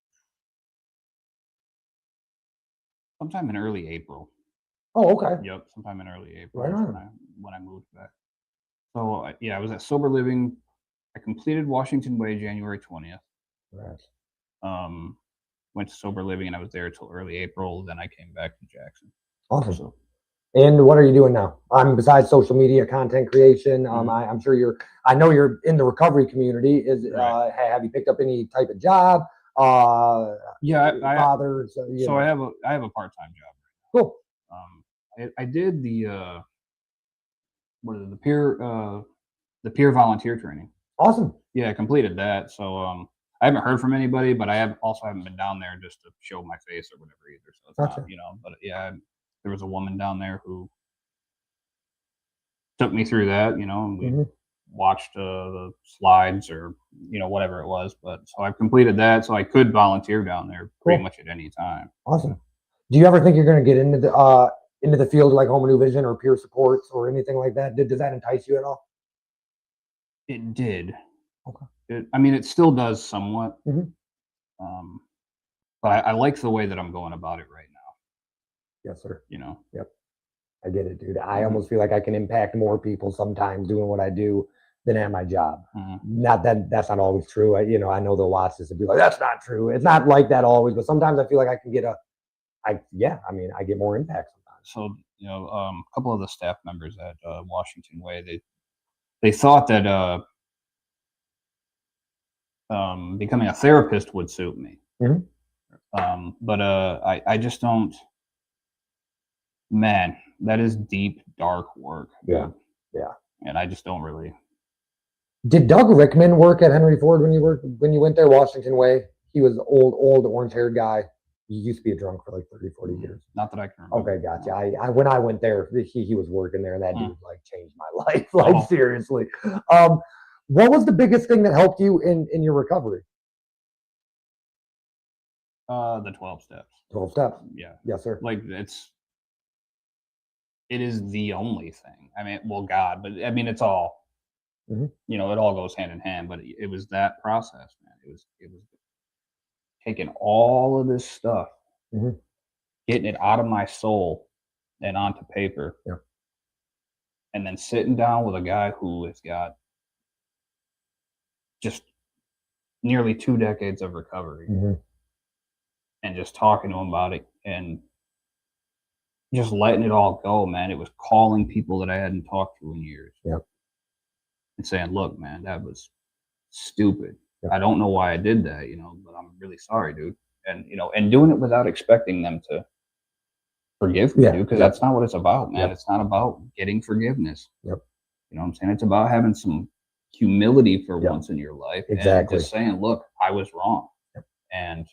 Speaker 4: sometime in early April.
Speaker 1: Oh, okay.
Speaker 4: Yep, sometime in early April
Speaker 1: Right
Speaker 4: is
Speaker 1: on.
Speaker 4: when I moved back. So yeah, I was at sober living. I completed Washington Way January 20th.
Speaker 1: Right.
Speaker 4: Um, went to sober living and I was there till early April. Then I came back to Jackson.
Speaker 1: Awesome.
Speaker 4: So
Speaker 1: And what are you doing now? Besides social media content creation,
Speaker 4: Mhm.
Speaker 1: I'm sure I know you're in the recovery community.
Speaker 4: Right.
Speaker 1: Have you picked up any type of job?
Speaker 4: Yeah,
Speaker 1: Fathers, you
Speaker 4: so
Speaker 1: know,
Speaker 4: I have a part time job.
Speaker 1: cool.
Speaker 4: I did the what is it, the peer volunteer training.
Speaker 1: Awesome.
Speaker 4: Yeah, I completed that. So I haven't heard from anybody, but I haven't been down there just to show my face or whatever either. So it's not,
Speaker 1: Gotcha.
Speaker 4: but yeah, there was a woman down there who took me through that, and we
Speaker 1: Hmm.
Speaker 4: watched the slides or whatever it was. But so I've completed that, so I could volunteer down there pretty
Speaker 1: Cool.
Speaker 4: much at any time.
Speaker 1: Awesome. Do you ever think you're going to get into the field like home and new vision or peer supports or anything like that? Does that entice you at all?
Speaker 4: It did.
Speaker 1: Okay.
Speaker 4: I mean, it still does somewhat,
Speaker 1: Hmm.
Speaker 4: um, but I like the way that I'm going about it right now.
Speaker 1: Yes, sir.
Speaker 4: You know.
Speaker 1: Yep. I get it, dude. I
Speaker 4: Hmm.
Speaker 1: almost feel like I can impact more people sometimes doing what I do than at my job.
Speaker 4: Hmm.
Speaker 1: Not that that's not always true. I know they'll watch this and be like, that's not true. It's not like that always, but sometimes I feel like I can I mean, I get more impact sometimes.
Speaker 4: So a couple of the staff members at Washington Way, they thought that becoming a therapist would suit me.
Speaker 1: Mhm.
Speaker 4: But I just don't. Man, that is deep, dark work,
Speaker 1: Yeah.
Speaker 4: dude.
Speaker 1: Yeah.
Speaker 4: And I just don't really.
Speaker 1: Did Doug Rickman work at Henry Ford when you went there, Washington Way? He was old orange haired guy. He used to be a drunk for like 30, 40 years.
Speaker 4: Not that I can remember.
Speaker 1: Okay, gotcha. I when I went there, he was working there, and that
Speaker 4: Hmm.
Speaker 1: dude like changed my life, like
Speaker 4: Oh,
Speaker 1: seriously. Um, what was the biggest thing that helped you in your recovery?
Speaker 4: the 12 steps.
Speaker 1: 12 steps.
Speaker 4: Yeah,
Speaker 1: Yes, sir.
Speaker 4: like it is the only thing. I mean, well, God, but I mean, it's all.
Speaker 1: Hmm.
Speaker 4: It all goes hand in hand. But it was that process, man. It was taking all of this stuff,
Speaker 1: Hmm.
Speaker 4: getting it out of my soul and onto paper,
Speaker 1: Yeah.
Speaker 4: and then sitting down with a guy who has got just nearly 2 decades of recovery
Speaker 1: Hmm.
Speaker 4: and just talking to him about it and just letting it all go, man. It was calling people that I hadn't talked to in years
Speaker 1: Yeah.
Speaker 4: and saying, look, man, that was stupid.
Speaker 1: Yeah.
Speaker 4: I don't know why I did that, but I'm really sorry, dude. And, and doing it without expecting them to forgive me,
Speaker 1: Yeah.
Speaker 4: dude, because
Speaker 1: Yep.
Speaker 4: that's not what it's about, man.
Speaker 1: Yep.
Speaker 4: It's not about getting forgiveness.
Speaker 1: Yep.
Speaker 4: You know what I'm saying? It's about having some humility for
Speaker 1: Yep.
Speaker 4: once in your life and
Speaker 1: Exactly.
Speaker 4: just saying, look, I was wrong.
Speaker 1: Yep.
Speaker 4: And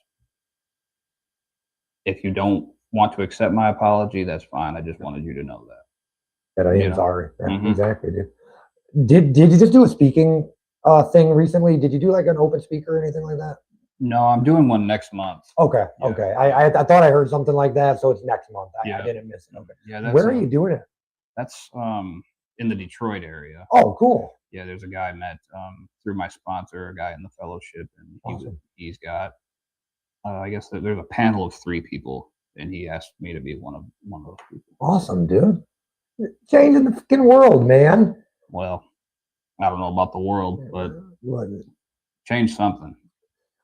Speaker 4: if you don't want to accept my apology, that's fine. I just wanted you to know that.
Speaker 1: That I
Speaker 4: You
Speaker 1: am
Speaker 4: know?
Speaker 1: sorry. Yeah,
Speaker 4: Hmm.
Speaker 1: exactly, dude. Did you just do a speaking thing recently? Did you do like an open speaker or anything like that?
Speaker 4: No, I'm doing one next month.
Speaker 1: Okay,
Speaker 4: Yeah.
Speaker 1: okay. I thought I heard something like that, so it's next month. I
Speaker 4: Yeah.
Speaker 1: didn't miss it. Okay.
Speaker 4: Yeah,
Speaker 1: Where are you doing it?
Speaker 4: that's in the Detroit area.
Speaker 1: Oh, cool.
Speaker 4: Yeah, there's a guy I met through my sponsor, a guy in the fellowship, and
Speaker 1: Awesome.
Speaker 4: he's got I guess there's a panel of 3 people, and he asked me to be one of those people.
Speaker 1: Awesome, dude. Changing the fucking world, man.
Speaker 4: Well, I don't know about the world, but
Speaker 1: What?
Speaker 4: change something.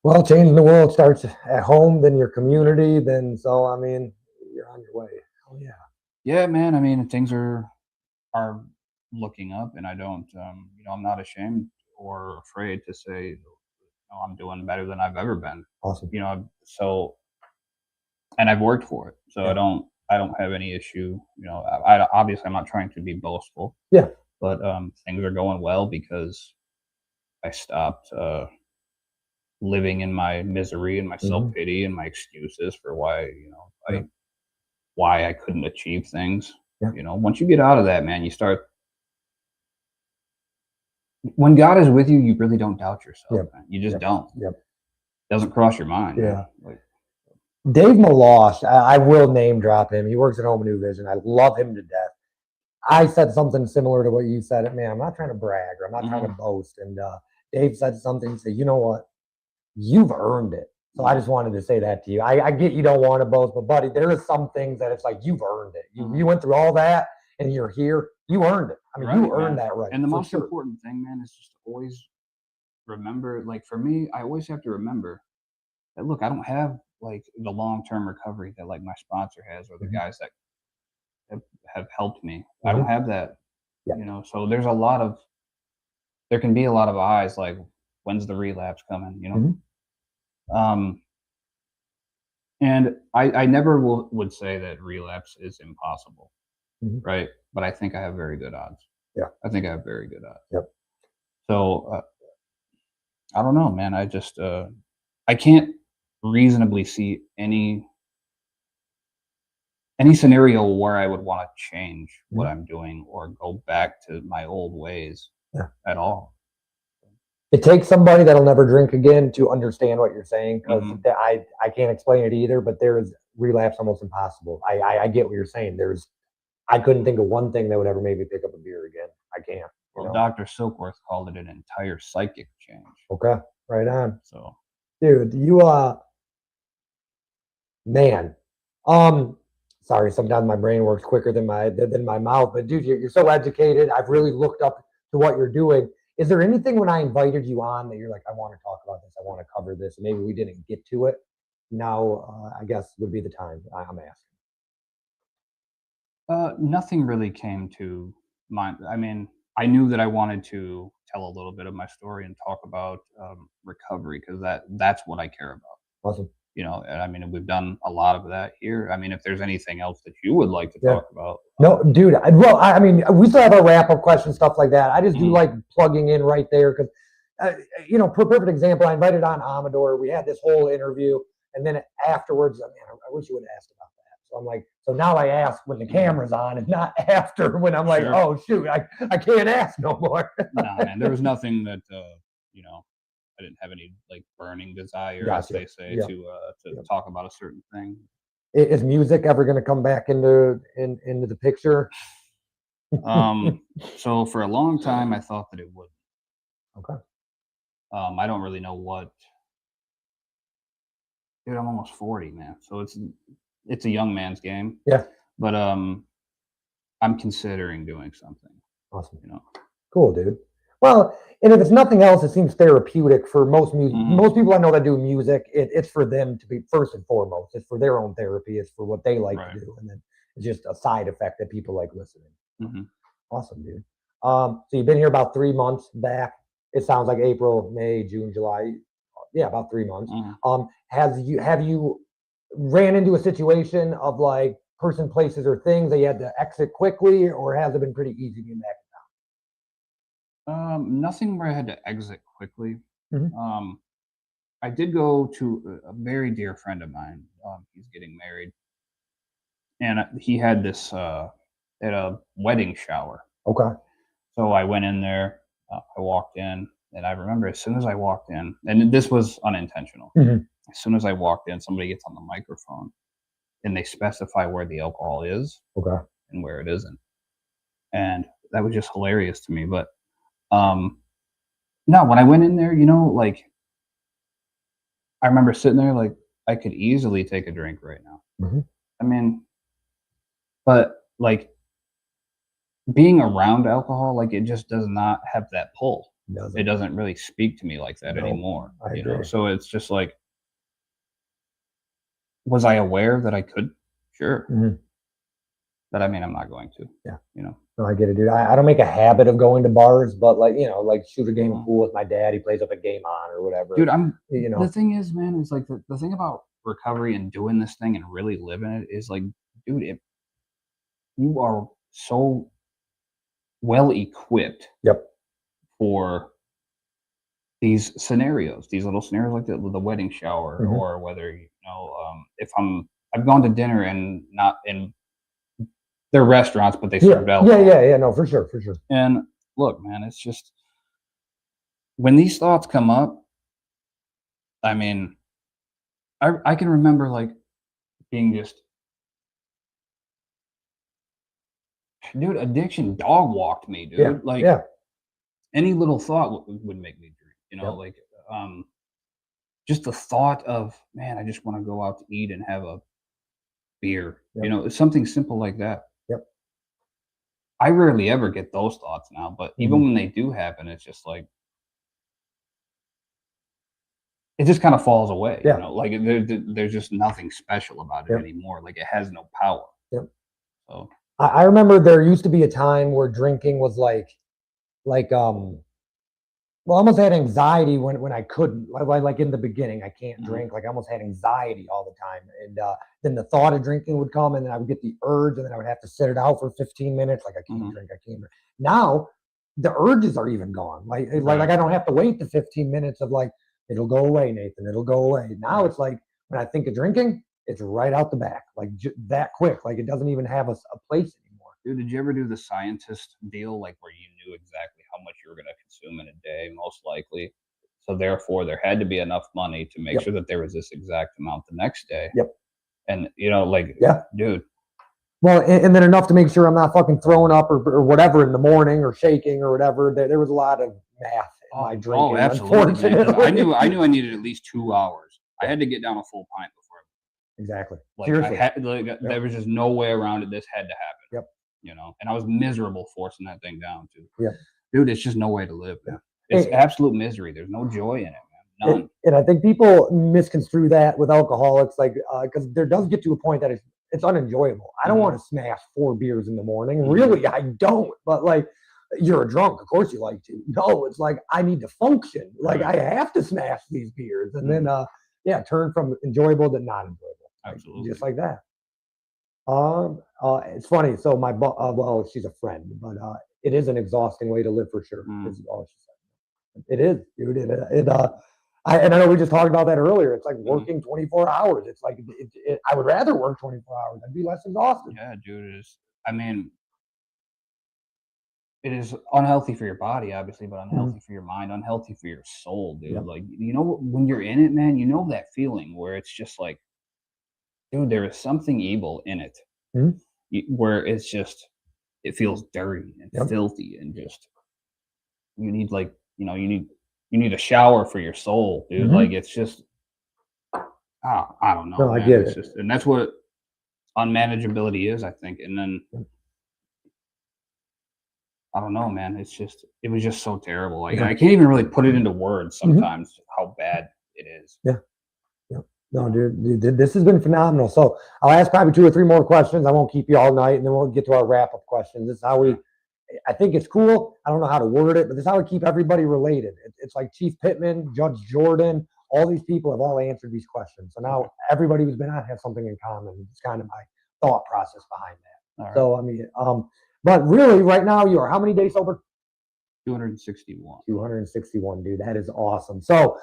Speaker 1: Well, changing the world starts at home, then your community, then so I mean, you're on your way. Oh yeah.
Speaker 4: Yeah, man. I mean, things are looking up, and I don't, I'm not ashamed or afraid to say, I'm doing better than I've ever been.
Speaker 1: Awesome.
Speaker 4: So, and I've worked for it, so
Speaker 1: Yeah.
Speaker 4: I don't have any issue. I obviously I'm not trying to be boastful.
Speaker 1: Yeah.
Speaker 4: But things are going well because I stopped living in my misery and my self-pity and my excuses for why, why I couldn't achieve things.
Speaker 1: Yeah.
Speaker 4: Once you get out of that, man, you start, when God is with you, you really don't doubt yourself,
Speaker 1: Yep.
Speaker 4: man. You just
Speaker 1: Yep.
Speaker 4: don't.
Speaker 1: Yep.
Speaker 4: Doesn't cross your mind.
Speaker 1: Yeah.
Speaker 4: Man. Like,
Speaker 1: Dave Malosh, I will name drop him. He works at Home New Vision. I love him to death. I said something similar to what you said. Man, I'm not trying to brag or I'm not trying to boast. And Dave said something. He said, you know what? You've earned it. So I just wanted to say that to you. I get you don't want to boast, but buddy, there is some things that it's like you've earned it. You went through all that and you're here. You earned it. I mean, you earned that right.
Speaker 4: And the most important thing, man, is just always remember, like for me, I always have to remember that, look, I don't have like the long-term recovery that like my sponsor has or the guys that have helped me. I don't have that, so there can be a lot of eyes like, when's the relapse coming, and I never would say that relapse is impossible, right? But I think I have very good odds.
Speaker 1: Yeah.
Speaker 4: I think I have very good odds.
Speaker 1: Yep.
Speaker 4: So I don't know, man. I just I can't reasonably see any scenario where I would want to change what I'm doing or go back to my old ways at all.
Speaker 1: It takes somebody that'll never drink again to understand what you're saying, because I can't explain it either, but there is relapse almost impossible. I get what you're saying. I couldn't think of one thing that would ever make me pick up a beer again. I can't.
Speaker 4: Well, Dr. Silkworth called it an entire psychic change.
Speaker 1: Okay, right on.
Speaker 4: So,
Speaker 1: dude, you man, sorry, sometimes my brain works quicker than my mouth, but dude, you're so educated. I've really looked up to what you're doing. Is there anything when I invited you on that you're like, I want to talk about this, I want to cover this, and maybe we didn't get to it? Now, I guess would be the time I'm asking.
Speaker 4: Nothing really came to mind. I mean, I knew that I wanted to tell a little bit of my story and talk about recovery, because that's what I care about.
Speaker 1: Awesome.
Speaker 4: And I mean, we've done a lot of that here. I mean, if there's anything else that you would like to talk about.
Speaker 1: No, dude. I mean, we still have our wrap-up questions, stuff like that. I just do like plugging in right there because, perfect example, I invited on Amador. We had this whole interview, and then afterwards, man, I wish you would have asked about that. So I'm like, so now I ask when the camera's on and not after when I'm like, oh, shoot, I can't ask no more.
Speaker 4: No, man, there was nothing that, I didn't have any like burning desire, as they say, to talk about a certain thing.
Speaker 1: Is music ever going to come back into the picture?
Speaker 4: So for a long time, I thought that it would.
Speaker 1: Okay.
Speaker 4: I don't really know what. Dude, I'm almost 40, man. So it's a young man's game.
Speaker 1: Yeah.
Speaker 4: But I'm considering doing something.
Speaker 1: Awesome. Cool, dude. Well, and if it's nothing else, it seems therapeutic for most music. Most people I know that do music, it's for them to be first and foremost. It's for their own therapy. It's for what they like to do, and then it's just a side effect that people like listening. Awesome, dude. So you've been here about 3 months back. It sounds like April, May, June, July. Yeah, about 3 months. Have you ran into a situation of like person, places, or things that you had to exit quickly, or has it been pretty easy getting back?
Speaker 4: Nothing where I had to exit quickly. I did go to a very dear friend of mine. He's getting married, and he had this at a wedding shower.
Speaker 1: Okay.
Speaker 4: So I went in there. I walked in, and I remember as soon as I walked in, and this was unintentional. As soon as I walked in, somebody gets on the microphone, and they specify where the alcohol is, and where it isn't, and that was just hilarious to me. But no, when I went in there, like I remember sitting there like I could easily take a drink right now. I mean, but like being around alcohol, like it just does not have that pull. It doesn't really speak to me like that anymore. So it's just like, was I aware that I could? Sure. But I mean, I'm not going to.
Speaker 1: No, I get it, dude. I don't make a habit of going to bars, but like shoot a game of pool with my dad. He plays up a game on or whatever.
Speaker 4: Dude, the thing is, man, is like the thing about recovery and doing this thing and really living it is like, dude, you are so well equipped.
Speaker 1: Yep.
Speaker 4: For these scenarios, these little scenarios like the wedding shower,
Speaker 1: Mhm.
Speaker 4: or whether if I've gone to dinner and not in they're restaurants, but they
Speaker 1: Yeah,
Speaker 4: served
Speaker 1: yeah,
Speaker 4: alcohol.
Speaker 1: yeah. No, for sure, for sure.
Speaker 4: And look, man, it's just when these thoughts come up, I mean, I can remember like being just, dude, addiction dog walked me,
Speaker 1: Yeah,
Speaker 4: dude. Like
Speaker 1: yeah.
Speaker 4: any little thought would make me drink,
Speaker 1: Yep.
Speaker 4: like just the thought of, man, I just want to go out to eat and have a beer,
Speaker 1: Yep.
Speaker 4: it's something simple like that.
Speaker 1: Yep.
Speaker 4: I rarely ever get those thoughts now, but even
Speaker 1: Mhm.
Speaker 4: when they do happen, it's just like it just kind of falls away,
Speaker 1: Yeah.
Speaker 4: like there's just nothing special about it
Speaker 1: Yep.
Speaker 4: anymore. Like it has no power.
Speaker 1: Yep.
Speaker 4: So
Speaker 1: I remember there used to be a time where drinking was like well, I almost had anxiety when I couldn't. Like in the beginning, I can't
Speaker 4: mhm,
Speaker 1: drink. Like I almost had anxiety all the time, and then the thought of drinking would come, and then I would get the urge, and then I would have to sit it out for 15 minutes. Like I can't
Speaker 4: mhm,
Speaker 1: drink. I can't drink. Now the urges are even gone. Like
Speaker 4: right.
Speaker 1: I don't have to wait the 15 minutes of like it'll go away, Nathan. It'll go away. Now
Speaker 4: Right.
Speaker 1: it's like when I think of drinking, it's right out the back, like that quick. Like it doesn't even have a place anymore.
Speaker 4: Dude, did you ever do the scientist deal, like where you knew exactly how much you were going to consume in a day, most likely? So therefore, there had to be enough money to make
Speaker 1: Yep.
Speaker 4: sure that there was this exact amount the next day.
Speaker 1: Yep.
Speaker 4: And like,
Speaker 1: Yeah.
Speaker 4: dude,
Speaker 1: Well, and then enough to make sure I'm not fucking throwing up or whatever in the morning or shaking or whatever. There was a lot of math in my drinking,
Speaker 4: absolutely, man. Because
Speaker 1: unfortunately.
Speaker 4: I knew I needed at least 2 hours. I had to get down a full pint before.
Speaker 1: Exactly.
Speaker 4: Like I
Speaker 1: Seriously.
Speaker 4: had, like
Speaker 1: Yep.
Speaker 4: there was just no way around it. This had to happen.
Speaker 1: Yep.
Speaker 4: And I was miserable forcing that thing down too.
Speaker 1: Yep.
Speaker 4: Dude, it's just no way to live, man.
Speaker 1: Yeah.
Speaker 4: It's absolute misery. There's no joy in it, man. None.
Speaker 1: And I think people misconstrue that with alcoholics, like because there does get to a point that it's unenjoyable. I don't
Speaker 4: Mhm.
Speaker 1: want to smash 4 beers in the morning.
Speaker 4: Mhm.
Speaker 1: Really, I don't. But like, you're a drunk, of course you like to. No, it's like I need to function. Like
Speaker 4: Right.
Speaker 1: I have to smash these beers, and then turn from enjoyable to not enjoyable,
Speaker 4: Absolutely.
Speaker 1: just like that. It's funny. So well, she's a friend, but it is an exhausting way to live for sure.
Speaker 4: Mm.
Speaker 1: Is all she said. It is, dude. And I know we just talked about that earlier. It's like working 24 hours. It's like I would rather work 24 hours. I'd be less exhausted.
Speaker 4: Yeah, dude. I mean, it is unhealthy for your body, obviously, but unhealthy for your mind, unhealthy for your soul, dude.
Speaker 1: Yep.
Speaker 4: Like, when you're in it, man, that feeling where it's just like, dude, there is something evil in it,
Speaker 1: Mhm.
Speaker 4: where it's just, it feels dirty and
Speaker 1: Yep.
Speaker 4: filthy and just, you need like, you need a shower for your soul, dude.
Speaker 1: Mhm.
Speaker 4: Like, it's just, I don't know,
Speaker 1: No, I
Speaker 4: man.
Speaker 1: get
Speaker 4: It's
Speaker 1: it.
Speaker 4: just, and that's what unmanageability is, I think. And then I don't know, man. It was just so terrible. Like
Speaker 1: Yeah.
Speaker 4: I can't even really put it into words
Speaker 1: Mhm.
Speaker 4: sometimes how bad it is.
Speaker 1: Yeah. Yeah. No, dude, this has been phenomenal. So I'll ask probably 2 or 3 more questions. I won't keep you all night, and then we'll get to our wrap up questions. This is how I think it's cool. I don't know how to word it, but this is how we keep everybody related. It's like Chief Pittman, Judge Jordan, all these people have all answered these questions. So now everybody who's been on has something in common. It's kind of my thought process behind that.
Speaker 4: All right.
Speaker 1: So I mean, but really, right now you are how many days sober?
Speaker 4: 261.
Speaker 1: 261, dude. That is awesome. So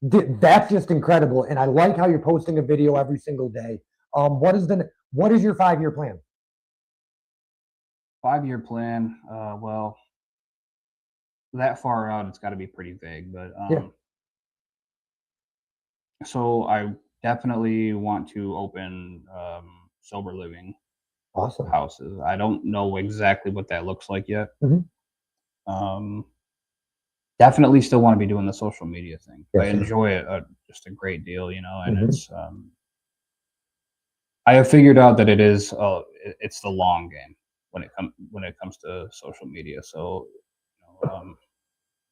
Speaker 1: that's just incredible, and I like how you're posting a video every single day. What is your 5-year plan?
Speaker 4: 5-year plan. Well, that far out, it's got to be pretty vague. But
Speaker 1: Yeah.
Speaker 4: so I definitely want to open sober living
Speaker 1: Awesome.
Speaker 4: houses. I don't know exactly what that looks like yet.
Speaker 1: Mhm.
Speaker 4: Definitely still want to be doing the social media thing.
Speaker 1: Yes,
Speaker 4: I
Speaker 1: sir.
Speaker 4: enjoy it just a great deal, and
Speaker 1: Mhm.
Speaker 4: it's I have figured out that it's the long game when it comes to social media. So,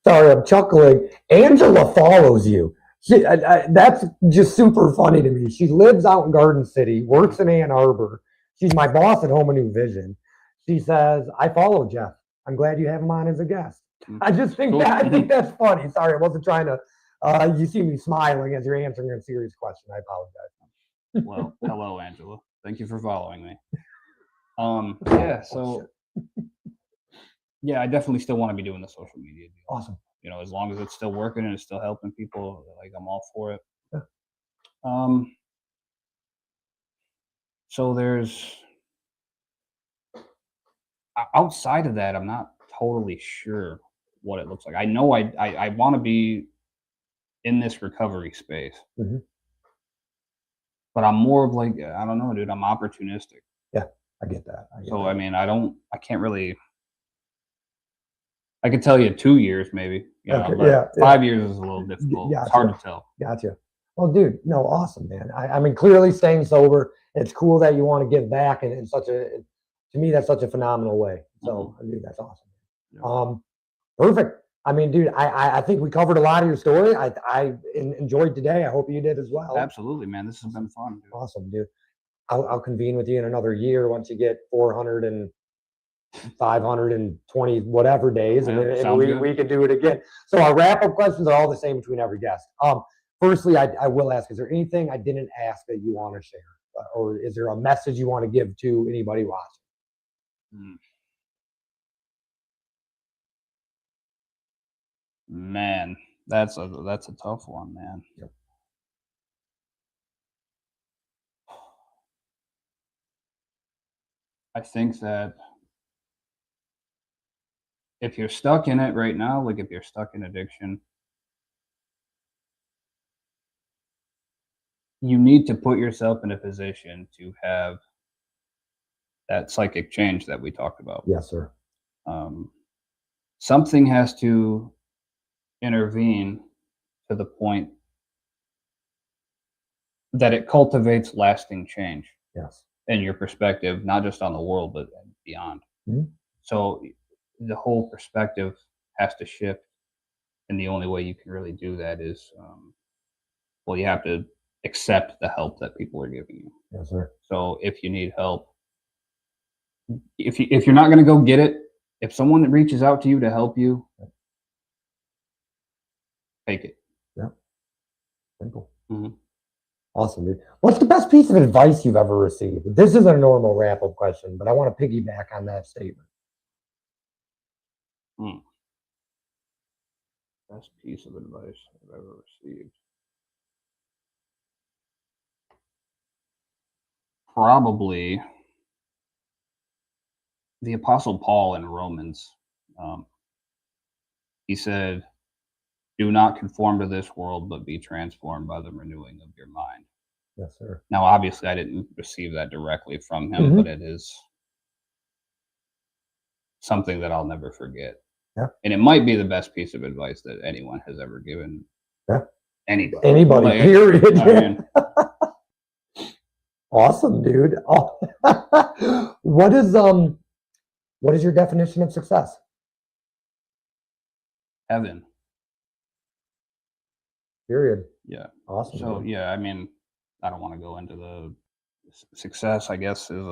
Speaker 1: Sorry, I'm chuckling. Angela follows you. That's just super funny to me. She lives out in Garden City, works in Ann Arbor. She's my boss at Home a New Vision. She says, "I follow Jeff. I'm glad you have him on as a guest." I just think
Speaker 4: Cool.
Speaker 1: I think that's funny. Sorry, I wasn't trying to. You see me smiling as you're answering a serious question. I apologize.
Speaker 4: well, hello, Angela. Thank you for following me. Yeah. So, yeah, I definitely still want to be doing the social media deal.
Speaker 1: Awesome.
Speaker 4: as long as it's still working and it's still helping people, like I'm all for it.
Speaker 1: Yeah.
Speaker 4: So there's outside of that, I'm not totally sure what it looks like. I know I want to be in this recovery space,
Speaker 1: Mhm.
Speaker 4: but I'm more of like, I don't know, dude. I'm opportunistic.
Speaker 1: Yeah, I get that.
Speaker 4: So I mean, I can't really. I could tell you 2 years maybe,
Speaker 1: Okay,
Speaker 4: but
Speaker 1: yeah,
Speaker 4: 5 years is a little difficult. It's hard
Speaker 1: gotcha.
Speaker 4: to tell.
Speaker 1: Gotcha. Well, dude, no, awesome, man. I mean, clearly staying sober. It's cool that you want to give back in such to me, that's such a phenomenal way. So, dude, that's awesome.
Speaker 4: Yeah.
Speaker 1: Perfect. I mean, dude, I think we covered a lot of your story. I enjoyed today. I hope you did as well.
Speaker 4: Absolutely, man. This has been fun, dude.
Speaker 1: Awesome, dude. I'll convene with you in another year once you get 400 and 520 whatever days, and
Speaker 4: Yeah, sounds good.
Speaker 1: we can do it again. So our wrap up questions are all the same between every guest. Firstly, I will ask: is there anything I didn't ask that you want to share, or is there a message you want to give to anybody watching?
Speaker 4: Man, that's a tough one, man.
Speaker 1: Yep.
Speaker 4: I think that if you're stuck in it right now, like if you're stuck in addiction, you need to put yourself in a position to have that psychic change that we talked about.
Speaker 1: Yes, sir.
Speaker 4: Something has to intervene to the point that it cultivates lasting change
Speaker 1: Yes.
Speaker 4: in your perspective, not just on the world, but beyond.
Speaker 1: Mhm.
Speaker 4: So the whole perspective has to shift. And the only way you can really do that is, well, you have to accept the help that people are giving you.
Speaker 1: Yes, sir.
Speaker 4: So if you need help, if you're not going to go get it, if someone reaches out to you to help you, take it.
Speaker 1: Yeah. Simple.
Speaker 4: Mhm.
Speaker 1: Awesome, dude. What's the best piece of advice you've ever received? This isn't a normal wrap up question, but I want to piggyback on that statement.
Speaker 4: Best piece of advice I've ever received. Probably the Apostle Paul in Romans. He said, "Do not conform to this world, but be transformed by the renewing of your mind."
Speaker 1: Yes, sir.
Speaker 4: Now, obviously, I didn't receive that directly from him,
Speaker 1: Mhm.
Speaker 4: but it is something that I'll never forget.
Speaker 1: Yeah.
Speaker 4: And it might be the best piece of advice that anyone has ever given
Speaker 1: Yeah.
Speaker 4: anybody.
Speaker 1: Anybody,
Speaker 4: Like,
Speaker 1: period.
Speaker 4: I mean,
Speaker 1: Awesome, dude. Oh. what is your definition of success?
Speaker 4: heaven.
Speaker 1: Period.
Speaker 4: Yeah.
Speaker 1: Awesome.
Speaker 4: So,
Speaker 1: dude.
Speaker 4: yeah, I mean, I don't want to go into the success, I guess, is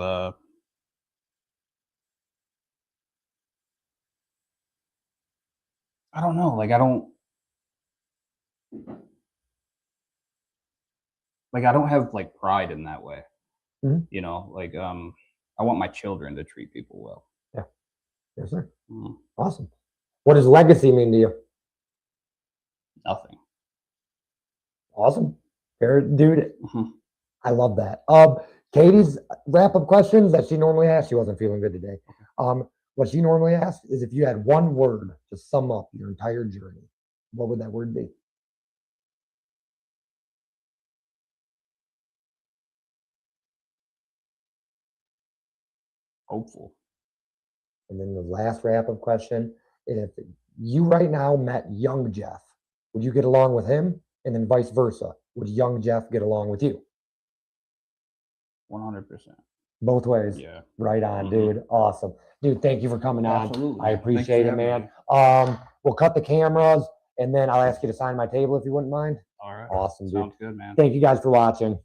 Speaker 4: I don't know. Like I don't have like pride in that way.
Speaker 1: Mhm.
Speaker 4: Like I want my children to treat people well.
Speaker 1: Yeah. Yes, sir.
Speaker 4: Mhm.
Speaker 1: Awesome. What does legacy mean to you?
Speaker 4: Nothing.
Speaker 1: Awesome. Dude,
Speaker 4: Mhm.
Speaker 1: I love that. Katie's wrap up questions that she normally asks, she wasn't feeling good today. What she normally asks is if you had one word to sum up your entire journey, what would that word be?
Speaker 4: Hopeful.
Speaker 1: And then the last wrap up question, if you right now met young Jeff, would you get along with him? And then vice versa, would young Jeff get along with you?
Speaker 4: 100%.
Speaker 1: Both ways.
Speaker 4: Yeah.
Speaker 1: Right on,
Speaker 4: Mhm.
Speaker 1: dude. Awesome. Dude, thank you for coming on.
Speaker 4: Absolutely,
Speaker 1: I
Speaker 4: man. Thanks for
Speaker 1: appreciate it,
Speaker 4: having
Speaker 1: man.
Speaker 4: me.
Speaker 1: We'll cut the cameras and then I'll ask you to sign my table if you wouldn't mind.
Speaker 4: All right.
Speaker 1: Awesome, dude.
Speaker 4: Sounds good, man.
Speaker 1: Thank you guys for watching.